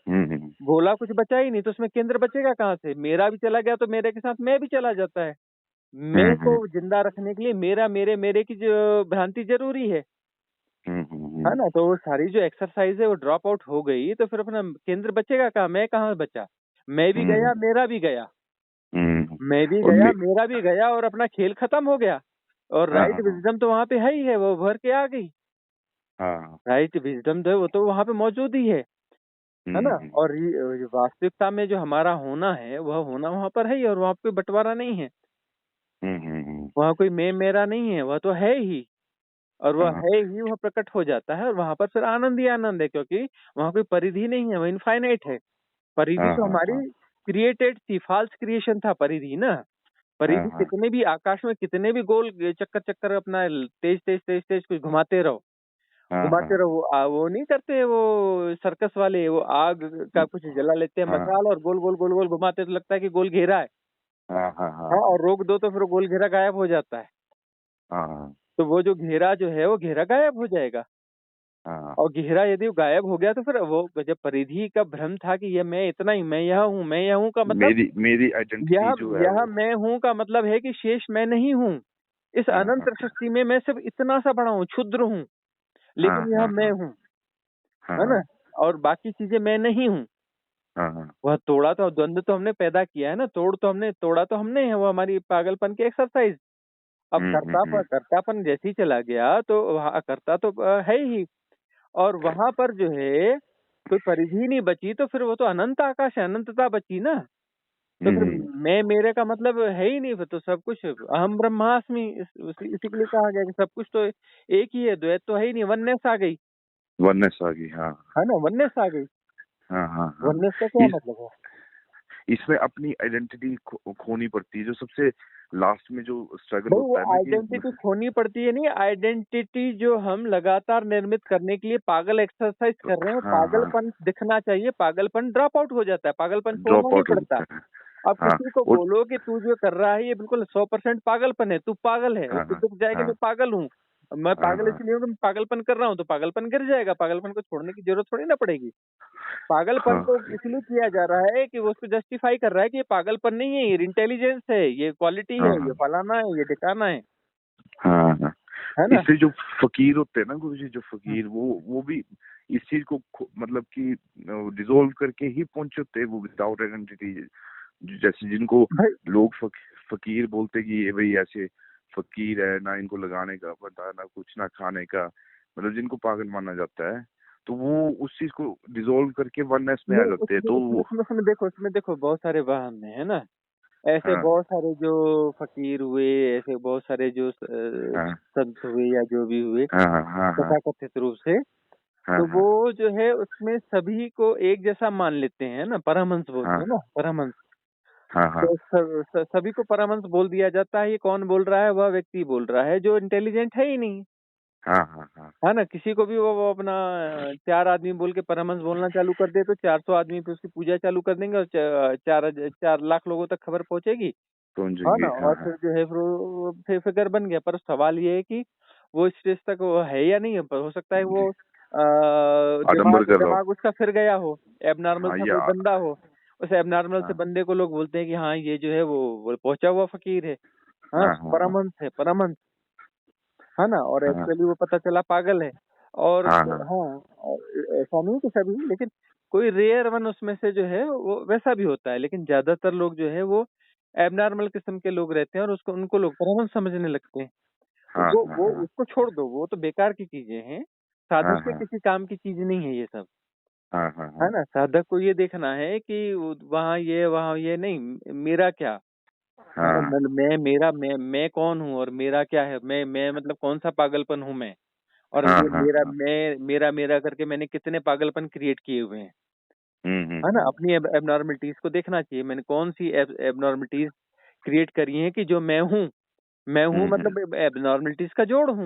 [SPEAKER 2] हम्म
[SPEAKER 1] गोला कुछ बचा ही नहीं, तो उसमें केंद्र बचेगा कहाँ से? मेरा भी चला गया तो मेरे के साथ मैं भी चला जाता है। मैं को
[SPEAKER 2] हम्म
[SPEAKER 1] जिंदा रखने के लिए मेरा मेरे मेरे की जो भ्रांति जरूरी है
[SPEAKER 2] हम्म
[SPEAKER 1] ना? तो वो सारी जो एक्सरसाइज है वो ड्रॉप आउट हो गई, तो फिर अपना केंद्र बचेगा कहाँ? मैं कहाँ बचा? मैं भी
[SPEAKER 2] हम्म
[SPEAKER 1] गया, मेरा भी गया,
[SPEAKER 2] हम्म।
[SPEAKER 1] मैं भी
[SPEAKER 2] और
[SPEAKER 1] गया, मेरा भी गया, और अपना खेल खत्म हो गया। और
[SPEAKER 2] हाँ
[SPEAKER 1] राइट
[SPEAKER 2] हाँ हाँ
[SPEAKER 1] विजडम तो वहां पे है ही है, वो उभर के आ गई।
[SPEAKER 2] हाँ।
[SPEAKER 1] राइट विजडम जो है वो तो वहां पे मौजूद ही है ना?
[SPEAKER 2] हम्म।
[SPEAKER 1] और वास्तविकता में जो हमारा होना है वह होना वहां पर है ही, और वहां पे बंटवारा नहीं है। वहाँ कोई मैं मेरा नहीं है, वह तो है ही, और वह
[SPEAKER 2] हाँ
[SPEAKER 1] है ही, वह प्रकट हो जाता है, और वहां पर फिर आनंद ही आनंद है, क्योंकि वहां कोई परिधि नहीं है, वह इनफाइनाइट है। परिधि
[SPEAKER 2] हाँ
[SPEAKER 1] तो
[SPEAKER 2] हाँ हाँ
[SPEAKER 1] हमारी क्रिएटेड थी, फाल्स क्रिएशन था परिधि ना।
[SPEAKER 2] हाँ
[SPEAKER 1] परिधि
[SPEAKER 2] हाँ
[SPEAKER 1] कितने भी आकाश में कितने भी गोल चक्कर चक्कर अपना तेज तेज तेज तेज कुछ घुमाते रहो,
[SPEAKER 2] हाँ हाँ
[SPEAKER 1] घुमाते रहो। वो नहीं करते वो सर्कस वाले, वो आग का कुछ जला लेते हैं
[SPEAKER 2] हाँ
[SPEAKER 1] मसाल, और गोल गोल गोल गोल घुमाते तो लगता है कि गोल घेरा है।
[SPEAKER 2] हाँ हाँ हाँ
[SPEAKER 1] हाँ,
[SPEAKER 2] हाँ
[SPEAKER 1] और रोक दो तो फिर वो गोल घेरा गायब हो जाता है।
[SPEAKER 2] हाँ
[SPEAKER 1] तो वो जो घेरा जो है वो घेरा गायब हो जाएगा।
[SPEAKER 2] हाँ।
[SPEAKER 1] और घेरा यदि वो गायब हो गया तो फिर वो जब परिधि का भ्रम था कि ये मैं इतना ही, मैं यह हूँ, मैं यह हूँ का मतलब,
[SPEAKER 2] मेरी मेरी आइडेंटिटी
[SPEAKER 1] यह
[SPEAKER 2] जो है
[SPEAKER 1] यह
[SPEAKER 2] वो।
[SPEAKER 1] मैं हूँ का मतलब है कि शेष मैं नहीं हूँ। इस
[SPEAKER 2] हाँ हाँ
[SPEAKER 1] अनंत सृष्टि में मैं सिर्फ इतना सा बड़ा हूँ, क्षुद्र हूँ,
[SPEAKER 2] हाँ
[SPEAKER 1] लेकिन यह
[SPEAKER 2] हाँ
[SPEAKER 1] मैं
[SPEAKER 2] हाँ
[SPEAKER 1] हूँ,
[SPEAKER 2] हाँ
[SPEAKER 1] है
[SPEAKER 2] हाँ
[SPEAKER 1] ना। और बाकी चीजें मैं नहीं हूँ।
[SPEAKER 2] हाँ हाँ।
[SPEAKER 1] वह तोड़ा तो, द्वंद्व तो हमने पैदा किया है ना, तोड़ा तो हमने है, वो हमारी पागलपन की एक्सरसाइज। अब
[SPEAKER 2] हम्म।
[SPEAKER 1] कर्तापन जैसे ही चला गया तो वहाँ अकर्ता तो है ही, और वहां पर जो है कोई परिधि नहीं बची, तो फिर वो तो अनंत आकाश है, अनंतता बची ना। तो फिर
[SPEAKER 2] हम्म।
[SPEAKER 1] मैं मेरे का मतलब है ही नहीं, फिर तो सब कुछ अहम ब्रह्मास्मि, इसी के लिए कहा गया कि सब कुछ तो एक ही है, द्वैत तो है ही नहीं, वननेस आ गई,
[SPEAKER 2] वननेस आ गई। हाँ
[SPEAKER 1] है ना, वननेस आ गई।
[SPEAKER 2] हाँ हाँ हाँ।
[SPEAKER 1] वननेस का क्या
[SPEAKER 2] इस
[SPEAKER 1] मतलब है?
[SPEAKER 2] इसमें अपनी आइडेंटिटी खोनी पड़ती है, जो सबसे लास्ट में जो स्ट्रगल
[SPEAKER 1] भाई वो
[SPEAKER 2] होता है ना कि।
[SPEAKER 1] आइडेंटिटी खोनी पड़ती है, नहीं, आइडेंटिटी जो हम लगातार निर्मित करने के लिए पागल एक्सरसाइज कर रहे हैं,
[SPEAKER 2] हाँ हाँ।
[SPEAKER 1] पागलपन दिखना चाहिए, पागलपन ड्रॉप आउट हो जाता है, पागलपन
[SPEAKER 2] ड्रॉप
[SPEAKER 1] छोड़ना नहीं
[SPEAKER 2] आउट हो
[SPEAKER 1] पड़ता।
[SPEAKER 2] जाता है।
[SPEAKER 1] अब
[SPEAKER 2] हाँ
[SPEAKER 1] किसी को
[SPEAKER 2] और
[SPEAKER 1] बोलो कि तू जो कर रहा है ये बिल्कुल 100% पागलपन है, तू पागल है,
[SPEAKER 2] हाँ
[SPEAKER 1] उसको
[SPEAKER 2] हाँ
[SPEAKER 1] दुख जाएगा,
[SPEAKER 2] हाँ
[SPEAKER 1] मैं पागल हूँ, मैं
[SPEAKER 2] हाँ
[SPEAKER 1] पागल
[SPEAKER 2] हाँ
[SPEAKER 1] इसलिए हूँ कि मैं पागलपन कर रहा हूँ, तो पागलपन गिर जाएगा, पागलपन को छोड़ने की जरूरत थोड़ी ना पड़ेगी। पागलपन को
[SPEAKER 2] हाँ
[SPEAKER 1] इसलिए किया जा रहा है कि वो उसको जस्टिफाई कर रहा है कि ये पागलपन नहीं है, ये इंटेलिजेंस है, ये क्वालिटी
[SPEAKER 2] हाँ
[SPEAKER 1] है, ये
[SPEAKER 2] हाँ
[SPEAKER 1] फलाना है, ये ठिकाना
[SPEAKER 2] हाँ हाँ।
[SPEAKER 1] है ना।
[SPEAKER 2] इससे जो फकीर होते हैं ना गुरु जी, जो
[SPEAKER 1] हम्म।
[SPEAKER 2] फकीर वो भी इस चीज को मतलब कि डिसोल्व करके ही पहुंचे होते हैं, वो विदाउट आइडेंटिटी। जैसे जिनको
[SPEAKER 1] भाई
[SPEAKER 2] लोग फकीर बोलते कि ये भाई ऐसे फकीर है, ना इनको लगाने का पता, ना कुछ, ना खाने का, मतलब जिनको पागल माना जाता है, तो वो उस चीज को डिसोल्व करके वननेस में आ
[SPEAKER 1] नहीं,
[SPEAKER 2] जाते हैं,
[SPEAKER 1] उसमें
[SPEAKER 2] तो
[SPEAKER 1] उसमें उसमें उसमें देखो बहुत सारे वाहन है ना। ऐसे
[SPEAKER 2] हाँ
[SPEAKER 1] बहुत सारे जो फकीर हुए, ऐसे बहुत सारे जो
[SPEAKER 2] हाँ
[SPEAKER 1] संत हुए या जो भी हुए
[SPEAKER 2] हाँ हाँ हाँ
[SPEAKER 1] तथाकथित रूप से,
[SPEAKER 2] हाँ
[SPEAKER 1] तो
[SPEAKER 2] हाँ
[SPEAKER 1] वो जो है उसमें सभी को एक जैसा मान लेते हैं ना, परमहंस बोलते
[SPEAKER 2] हाँ
[SPEAKER 1] हैं ना, परमहंस।
[SPEAKER 2] हाँ हाँ
[SPEAKER 1] तो सभी को परमहंस बोल दिया जाता है। ये कौन बोल रहा है? वह व्यक्ति बोल रहा है जो इंटेलिजेंट है ही नहीं,
[SPEAKER 2] हाँ हाँ हाँ
[SPEAKER 1] है ना। किसी को भी वो अपना 4 आदमी बोल के परमहंस बोलना चालू कर दे तो 400 आदमी पे उसकी पूजा चालू कर देंगे, और 4 लाख लोगों तक खबर पहुंचेगी, है
[SPEAKER 2] पहुंचेंगे।
[SPEAKER 1] ना।
[SPEAKER 2] हाँ
[SPEAKER 1] और
[SPEAKER 2] हाँ
[SPEAKER 1] फिर जो है फिर वो फिगर बन गया। पर सवाल ये है कि वो स्टेज तक वो है या नहीं है। पर हो सकता है वो
[SPEAKER 2] आडम्बर
[SPEAKER 1] दिमाग
[SPEAKER 2] कर रहा हो।
[SPEAKER 1] दिमाग उसका फिर गया हो, एबनॉर्मल
[SPEAKER 2] हाँ
[SPEAKER 1] सा
[SPEAKER 2] ये
[SPEAKER 1] कोई बंदा हो। उस एबनॉर्मल से
[SPEAKER 2] हाँ
[SPEAKER 1] बंदे को लोग बोलते हैं कि हाँ ये जो है वो पहुंचा हुआ फकीर है, हाँ
[SPEAKER 2] हाँ हाँ हाँ
[SPEAKER 1] परमहंस है, परमहंस, है ना। और
[SPEAKER 2] हाँ
[SPEAKER 1] एक्चुअली वो पता चला पागल है। और
[SPEAKER 2] हाँ हाँ
[SPEAKER 1] हाँ, और ऐसा नहीं कि सभी, लेकिन कोई रेयर वन उसमें से जो है वो वैसा भी होता है, लेकिन ज्यादातर लोग जो है वो एबनॉर्मल किस्म के लोग रहते हैं, और उसको उनको लोग परमहंस समझने लगते हैं। तो
[SPEAKER 2] हाँ
[SPEAKER 1] वो
[SPEAKER 2] हाँ
[SPEAKER 1] उसको छोड़ दो, वो तो बेकार की चीजें हैं,
[SPEAKER 2] हाँ
[SPEAKER 1] साधक के
[SPEAKER 2] हाँ
[SPEAKER 1] किसी काम की चीज नहीं है ये सब,
[SPEAKER 2] हाँ हाँ
[SPEAKER 1] है
[SPEAKER 2] हाँ
[SPEAKER 1] ना। साधक को ये देखना है कि वहाँ ये नहीं, मेरा क्या, है ना।
[SPEAKER 2] हाँ
[SPEAKER 1] मैं कौन हूँ और मेरा क्या है, मैं मतलब कौन सा पागलपन हूँ मैं, और
[SPEAKER 2] हाँ
[SPEAKER 1] ये
[SPEAKER 2] हाँ
[SPEAKER 1] मेरा
[SPEAKER 2] हाँ।
[SPEAKER 1] मेरा मेरा करके मैंने कितने पागलपन क्रिएट किए हुए हैं, है ना।
[SPEAKER 2] हम्म।
[SPEAKER 1] अपनी एबनॉर्मलिटीज को देखना चाहिए, मैंने कौन सी एबनॉर्मलिटीज क्रिएट करी है कि जो मैं हूँ
[SPEAKER 2] हम्म
[SPEAKER 1] मतलब एबनॉर्मलिटीज का जोड़ हूँ,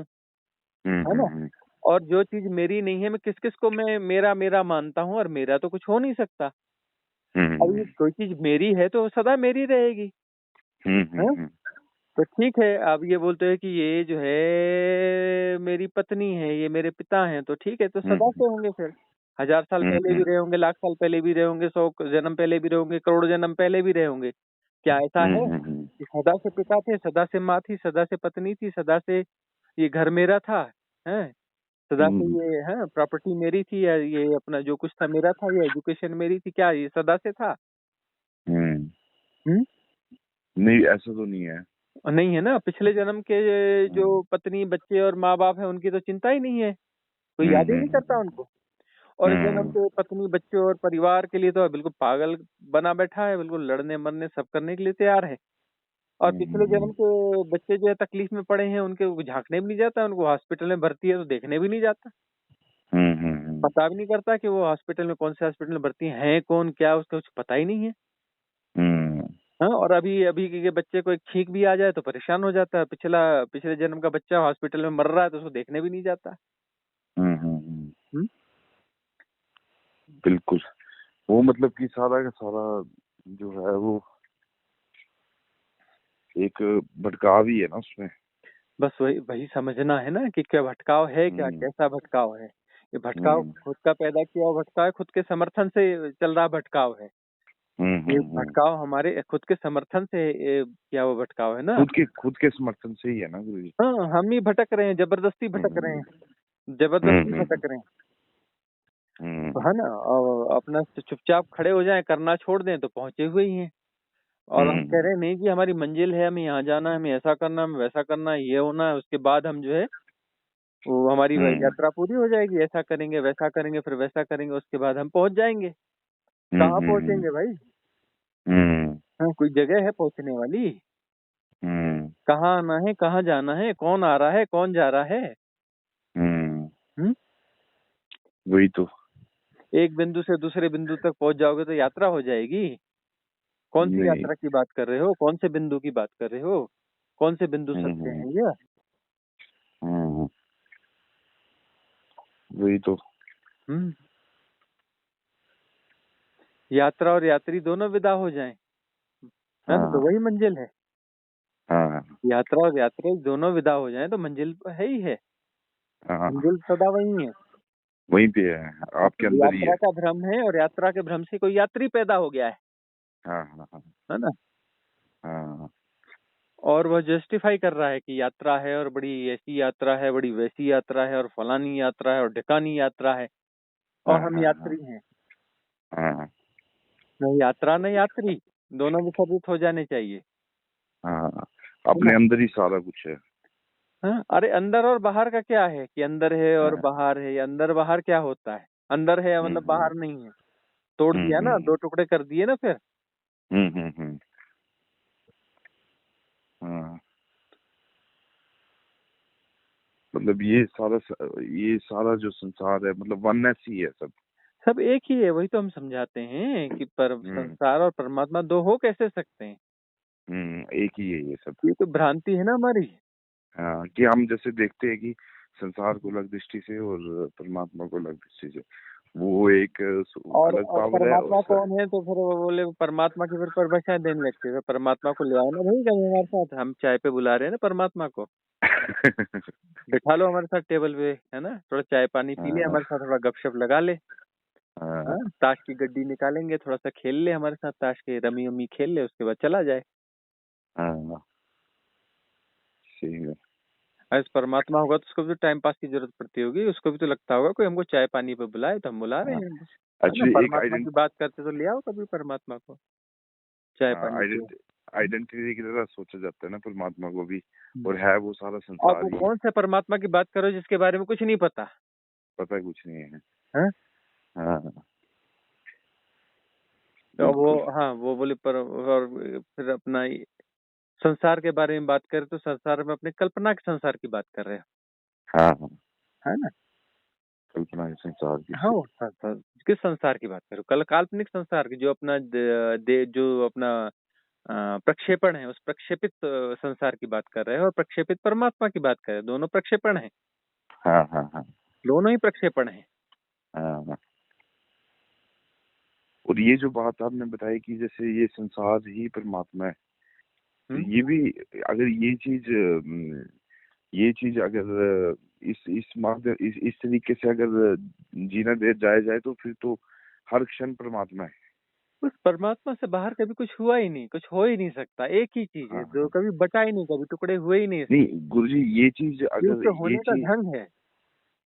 [SPEAKER 1] है ना।
[SPEAKER 2] हम्म
[SPEAKER 1] और जो चीज मेरी नहीं है, मैं किस किस को मैं मेरा मेरा मानता हूँ, और मेरा तो कुछ हो नहीं सकता। अब ये
[SPEAKER 2] हम्म
[SPEAKER 1] कोई चीज मेरी है तो सदा मेरी रहेगी, है।
[SPEAKER 2] हम्म।
[SPEAKER 1] तो ठीक है, अब ये बोलते हैं कि ये जो है मेरी पत्नी है, ये मेरे पिता हैं, तो ठीक है, तो सदा
[SPEAKER 2] हम्म
[SPEAKER 1] से होंगे फिर। 1000 साल पहले भी
[SPEAKER 2] हम्म
[SPEAKER 1] रहे होंगे, लाख साल पहले भी रहे होंगे, 100 जन्म पहले भी रहे होंगे, करोड़ जन्म पहले भी रहे होंगे। क्या ऐसा है
[SPEAKER 2] हम्म।
[SPEAKER 1] कि सदा से पिता थे, सदा से माँ थी, सदा से पत्नी थी, सदा से ये घर मेरा था, है, सदा से
[SPEAKER 2] हम्म
[SPEAKER 1] ये है प्रॉपर्टी मेरी थी, या ये अपना जो कुछ था मेरा था, ये एजुकेशन मेरी थी, क्या ये सदा से था?
[SPEAKER 2] हम्म।
[SPEAKER 1] हम्म।
[SPEAKER 2] नहीं, ऐसा तो नहीं है।
[SPEAKER 1] नहीं है ना। पिछले जन्म के जो
[SPEAKER 2] हम्म
[SPEAKER 1] पत्नी बच्चे और माँ बाप है उनकी तो चिंता ही नहीं है, कोई याद ही नहीं करता
[SPEAKER 2] हम्म
[SPEAKER 1] उनको। और इस जन्म
[SPEAKER 2] हम्म
[SPEAKER 1] के पत्नी बच्चे और परिवार के लिए तो बिल्कुल पागल बना बैठा है, बिल्कुल लड़ने मरने सब करने के लिए तैयार है। और पिछले जन्म के बच्चे जो है तकलीफ में पड़े हैं, उनके झांकने भी नहीं जाता, उनको हॉस्पिटल में भर्ती है तो देखने भी नहीं जाता, पता भी नहीं करता कि वो हॉस्पिटल में, कौन से हॉस्पिटल में भर्ती हैं, कौन क्या, उसका कुछ पता ही नहीं है। हाँ, और अभी अभी के बच्चे को एक छींक भी आ जाए तो परेशान हो जाता है। पिछले जन्म का बच्चा हॉस्पिटल में मर रहा है तो उसको देखने भी नहीं जाता।
[SPEAKER 2] बिल्कुल। वो मतलब कि सारा का सारा जो है वो एक भटकाव ही है ना उसमें।
[SPEAKER 1] बस वही वही समझना है ना कि क्या भटकाव है, क्या कैसा भटकाव है। ये भटकाव खुद का पैदा किया हुआ भटकाव है, खुद के समर्थन से चल रहा भटकाव है। ये भटकाव हमारे खुद के समर्थन से किया हुआ भटकाव है ना।
[SPEAKER 2] खुद के समर्थन से ही है ना गुरु जी।
[SPEAKER 1] हाँ, हम ही भटक रहे हैं, जबरदस्ती भटक रहे हैं, जबरदस्ती भटक रहे हैं, तो है ना। और अपना चुपचाप खड़े हो जाएं, करना छोड़ दें तो पहुंचे हुए ही हैं। और हम कह रहे हैं नहीं कि हमारी मंजिल है, हमें यहाँ जाना है, हमें ऐसा करना है, हमें वैसा करना है, ये होना है, उसके बाद हम जो है वो हमारी यात्रा पूरी हो जाएगी, ऐसा करेंगे, वैसा करेंगे, फिर वैसा करेंगे, उसके बाद हम पहुंच जाएंगे। कहाँ पहुंचेंगे भाई? हाँ, कोई जगह है पहुंचने वाली? कहाँ आना है, कहाँ जाना है, कौन आ रहा है, कौन जा रहा है?
[SPEAKER 2] वही तो।
[SPEAKER 1] एक बिंदु से दूसरे बिंदु तक पहुंच जाओगे तो यात्रा हो जाएगी। कौन सी यात्रा की बात कर रहे हो? कौन से बिंदु की बात कर रहे हो? कौन से बिंदु सत्य हैं ये?
[SPEAKER 2] वही तो।
[SPEAKER 1] यात्रा और यात्री दोनों विदा हो जाएं, है ना, तो वही मंजिल है। यात्रा और यात्री दोनों विदा हो जाएं तो मंजिल है ही है। मंजिल सदा वही है,
[SPEAKER 2] वहीं पे है, आपके अंदर ही है।
[SPEAKER 1] यात्रा का भ्रम है और यात्रा के भ्रम से कोई यात्री पैदा हो गया है, है ना। और वह जस्टिफाई कर रहा है कि यात्रा है और बड़ी ऐसी यात्रा है, बड़ी वैसी यात्रा है, और फलानी यात्रा है और ढिकानी यात्रा है, और हम यात्री हैं। न यात्रा न यात्री, दोनों विसर्जित हो जाने चाहिए।
[SPEAKER 2] अपने अंदर ही सारा कुछ है।
[SPEAKER 1] हाँ, अरे अंदर और बाहर का क्या है कि अंदर है और बाहर है? अंदर बाहर क्या होता है? अंदर है मतलब बाहर नहीं है, तोड़ दिया ना, दो टुकड़े कर दिए ना फिर।
[SPEAKER 2] मतलब ये सारा जो संसार है मतलब वननेस ही है सब।
[SPEAKER 1] सब एक ही है, वही तो हम समझाते हैं कि संसार और परमात्मा दो हो कैसे सकते हैं?
[SPEAKER 2] एक ही है ये सब।
[SPEAKER 1] ये तो भ्रांति है ना हमारी।
[SPEAKER 2] हाँ, कि हम जैसे देखते हैं कि संसार को अलग दृष्टि से और परमात्मा को अलग दृष्टि से, वो एक अलग
[SPEAKER 1] और
[SPEAKER 2] पावर है।
[SPEAKER 1] परमात्मा कौन है? तो फिर वो बोले परमात्मा की फिर परिभाषा देने लगते हैं। परमात्मा को ले आओ ना भाई कभी हमारे साथ, हम चाय पे बुला रहे हैं ना परमात्मा को, बिठा लो हमारे साथ टेबल पे, है ना, थोड़ा चाय पानी पी ले हमारे साथ, थोड़ा गपशप लगा ले, ताश की गड्डी निकालेंगे, थोड़ा सा खेल ले हमारे साथ, ताश के रमी उमी खेल ले, उसके बाद चला जाए। ऐसे परमात्मा होगा तो उसको भी तो टाइम पास की जरूरत पड़ती होगी, उसको भी तो लगता होगा कोई हमको चाय पानी पे बुलाए तो हम बुला रहे हैं। परमात्मा की बात करते तो ले आओ कभी परमात्मा को चाय पानी पे।
[SPEAKER 2] आइडेंटिटी की तरह सोचा जाता है ना परमात्मा को भी, और है वो सारा संसार।
[SPEAKER 1] और वो कौन से परमात्मा की बात करो जिसके बारे में कुछ नहीं पता
[SPEAKER 2] कुछ नहीं है।
[SPEAKER 1] तो वो, हाँ, वो बोले पर, और फिर अपना संसार के बारे में बात करें तो संसार में अपने कल्पना के संसार की बात कर रहे हैं, है ना।
[SPEAKER 2] कल्पना के संसार की।
[SPEAKER 1] हाँ, किस संसार की बात करो? कल काल्पनिक संसार की, जो अपना जो अपना प्रक्षेपण है, उस प्रक्षेपित संसार की बात कर रहे हैं, और प्रक्षेपित परमात्मा की बात कर रहे हैं। दोनों प्रक्षेपण है, दोनों ही प्रक्षेपण है।
[SPEAKER 2] और ये जो बात आपने बताई कि जैसे ये संसार ही परमात्मा है, तो ये भी अगर ये चीज अगर इस तरीके से अगर जीना दे जाए तो फिर तो हर क्षण परमात्मा है।
[SPEAKER 1] उस परमात्मा से बाहर कभी कुछ हुआ ही नहीं, कुछ हो ही नहीं सकता। एक ही चीज है जो कभी बटा ही नहीं, कभी टुकड़े हुए ही नहीं।
[SPEAKER 2] नहीं गुरुजी, ये चीज अगर
[SPEAKER 1] होने का ढंग है,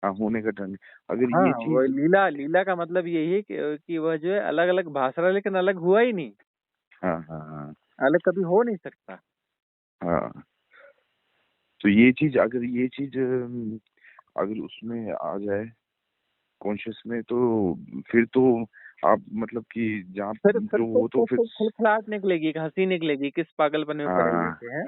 [SPEAKER 2] होने का ढंग, अगर
[SPEAKER 1] हाँ,
[SPEAKER 2] ये
[SPEAKER 1] वो
[SPEAKER 2] चीज
[SPEAKER 1] लीला का मतलब यही है कि वह जो है अलग अलग भाषा है लेकिन अलग हुआ ही नहीं। अलग कभी हो नहीं सकता।
[SPEAKER 2] तो ये चीज अगर उसमें आ जाए कॉन्शियस में, तो फिर तो आप मतलब कि जहाँ
[SPEAKER 1] फिर
[SPEAKER 2] जो वो तो फिर
[SPEAKER 1] खिलखिलाहट निकलेगी, एक हंसी निकलेगी, किस पागलपन में पड़ गए
[SPEAKER 2] हाँ
[SPEAKER 1] थे हैं।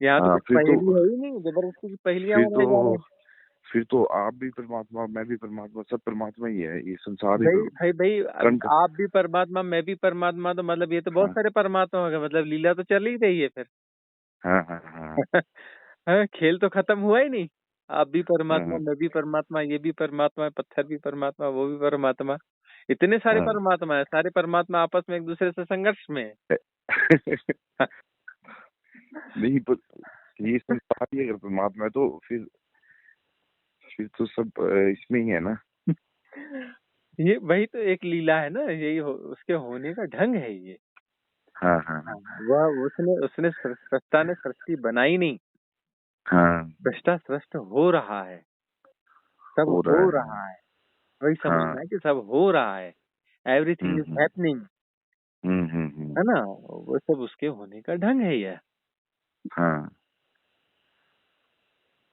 [SPEAKER 1] यहाँ तो
[SPEAKER 2] हाँ
[SPEAKER 1] कुछ पहेली है ही नहीं, जबरदस्ती की पहेलियां
[SPEAKER 2] फिर
[SPEAKER 1] बनाए जा रहे
[SPEAKER 2] तो
[SPEAKER 1] हैं।
[SPEAKER 2] फिर तो आप भी परमात्मा, मैं भी परमात्मा, सब परमात्मा ही है, ये संसार ही
[SPEAKER 1] भाई भाई भाई,
[SPEAKER 2] कण का।
[SPEAKER 1] आप भी परमात्मा, मैं भी परमात्मा, तो मतलब ये तो बहुत
[SPEAKER 2] हाँ
[SPEAKER 1] सारे परमात्मा हो गए, मतलब लीला तो चल ही रही है फिर।
[SPEAKER 2] हाँ हाँ हाँ
[SPEAKER 1] हाँ, खेल तो खत्म हुआ ही नहीं। आप भी परमात्मा,
[SPEAKER 2] हाँ
[SPEAKER 1] मैं भी परमात्मा, ये भी परमात्मा है, पत्थर भी परमात्मा, वो भी परमात्मा। इतने सारे
[SPEAKER 2] हाँ
[SPEAKER 1] परमात्मा है, सारे परमात्मा आपस में एक दूसरे से संघर्ष में है।
[SPEAKER 2] नहीं पर ये संसार ही अगर परमात्मा है तो फिर तो सब इसमें ही है ना।
[SPEAKER 1] ये वही तो एक लीला है ना, यही उसके होने का ढंग है ये।
[SPEAKER 2] हाँ हाँ
[SPEAKER 1] हाँ, वह उसने उसने सृष्टा ने सृष्टि बनाई नहीं,
[SPEAKER 2] हाँ
[SPEAKER 1] सृष्टा सृष्ट हो रहा है, सब
[SPEAKER 2] हो
[SPEAKER 1] हो
[SPEAKER 2] रहा है।
[SPEAKER 1] रहा है। वही
[SPEAKER 2] हाँ
[SPEAKER 1] समझना है कि सब हो रहा है, एवरीथिंग इज
[SPEAKER 2] हम्म
[SPEAKER 1] हैपनिंग,
[SPEAKER 2] हम्म।
[SPEAKER 1] है ना। वो सब उसके होने का ढंग है ये।
[SPEAKER 2] हाँ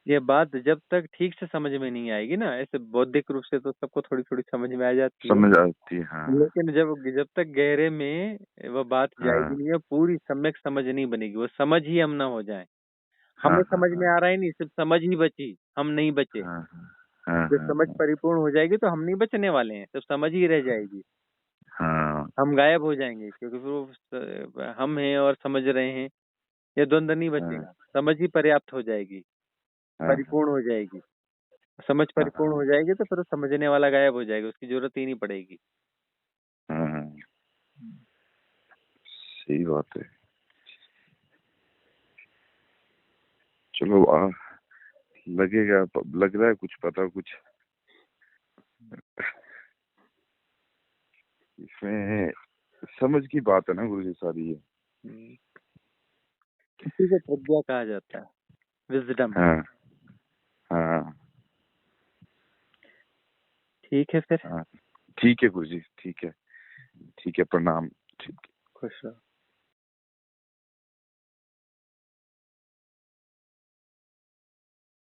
[SPEAKER 1] ये बात जब तक ठीक से समझ में नहीं आएगी ना, ऐसे बौद्धिक रूप से तो सबको थोड़ी थोड़ी समझ में आ जाती है,
[SPEAKER 2] समझ आती है। हाँ
[SPEAKER 1] लेकिन जब जब तक गहरे में वो बात जाएगी
[SPEAKER 2] हाँ
[SPEAKER 1] नहीं, वो पूरी सम्यक समझ नहीं बनेगी, वो समझ ही हम ना हो जाए।
[SPEAKER 2] हाँ
[SPEAKER 1] हमें
[SPEAKER 2] हाँ
[SPEAKER 1] समझ में
[SPEAKER 2] हाँ
[SPEAKER 1] आ रहा ही नहीं, सिर्फ समझ ही बची, हम नहीं बचे।
[SPEAKER 2] हाँ हाँ
[SPEAKER 1] जब
[SPEAKER 2] हाँ
[SPEAKER 1] समझ परिपूर्ण हो जाएगी तो हम नहीं बचने वाले हैं, सिर्फ समझ ही रह जाएगी।
[SPEAKER 2] हाँ
[SPEAKER 1] हम गायब हो जाएंगे, क्योंकि फिर वो हम हैं और समझ रहे हैं, ये द्वंद्व नहीं
[SPEAKER 2] हाँ
[SPEAKER 1] बचेगा। समझ ही पर्याप्त हो जाएगी,
[SPEAKER 2] हाँ
[SPEAKER 1] परिपूर्ण हो जाएगी। समझ
[SPEAKER 2] हाँ
[SPEAKER 1] परिपूर्ण हो जाएगी तो फिर समझने वाला गायब हो जाएगा, उसकी जरूरत ही नहीं पड़ेगी।
[SPEAKER 2] हाँ, सही बात है। चलो लगेगा, लग रहा है कुछ पता कुछ इसमें समझ की बात है ना गुरु जी सारी ये।
[SPEAKER 1] हम्म, इसी को प्रज्ञा कहा जाता है, विजडम।
[SPEAKER 2] हाँ हाँ
[SPEAKER 1] ठीक है फिर।
[SPEAKER 2] हाँ ठीक है गुरु जी, ठीक है, ठीक है, प्रणाम। ठीक।
[SPEAKER 1] खुश रहो।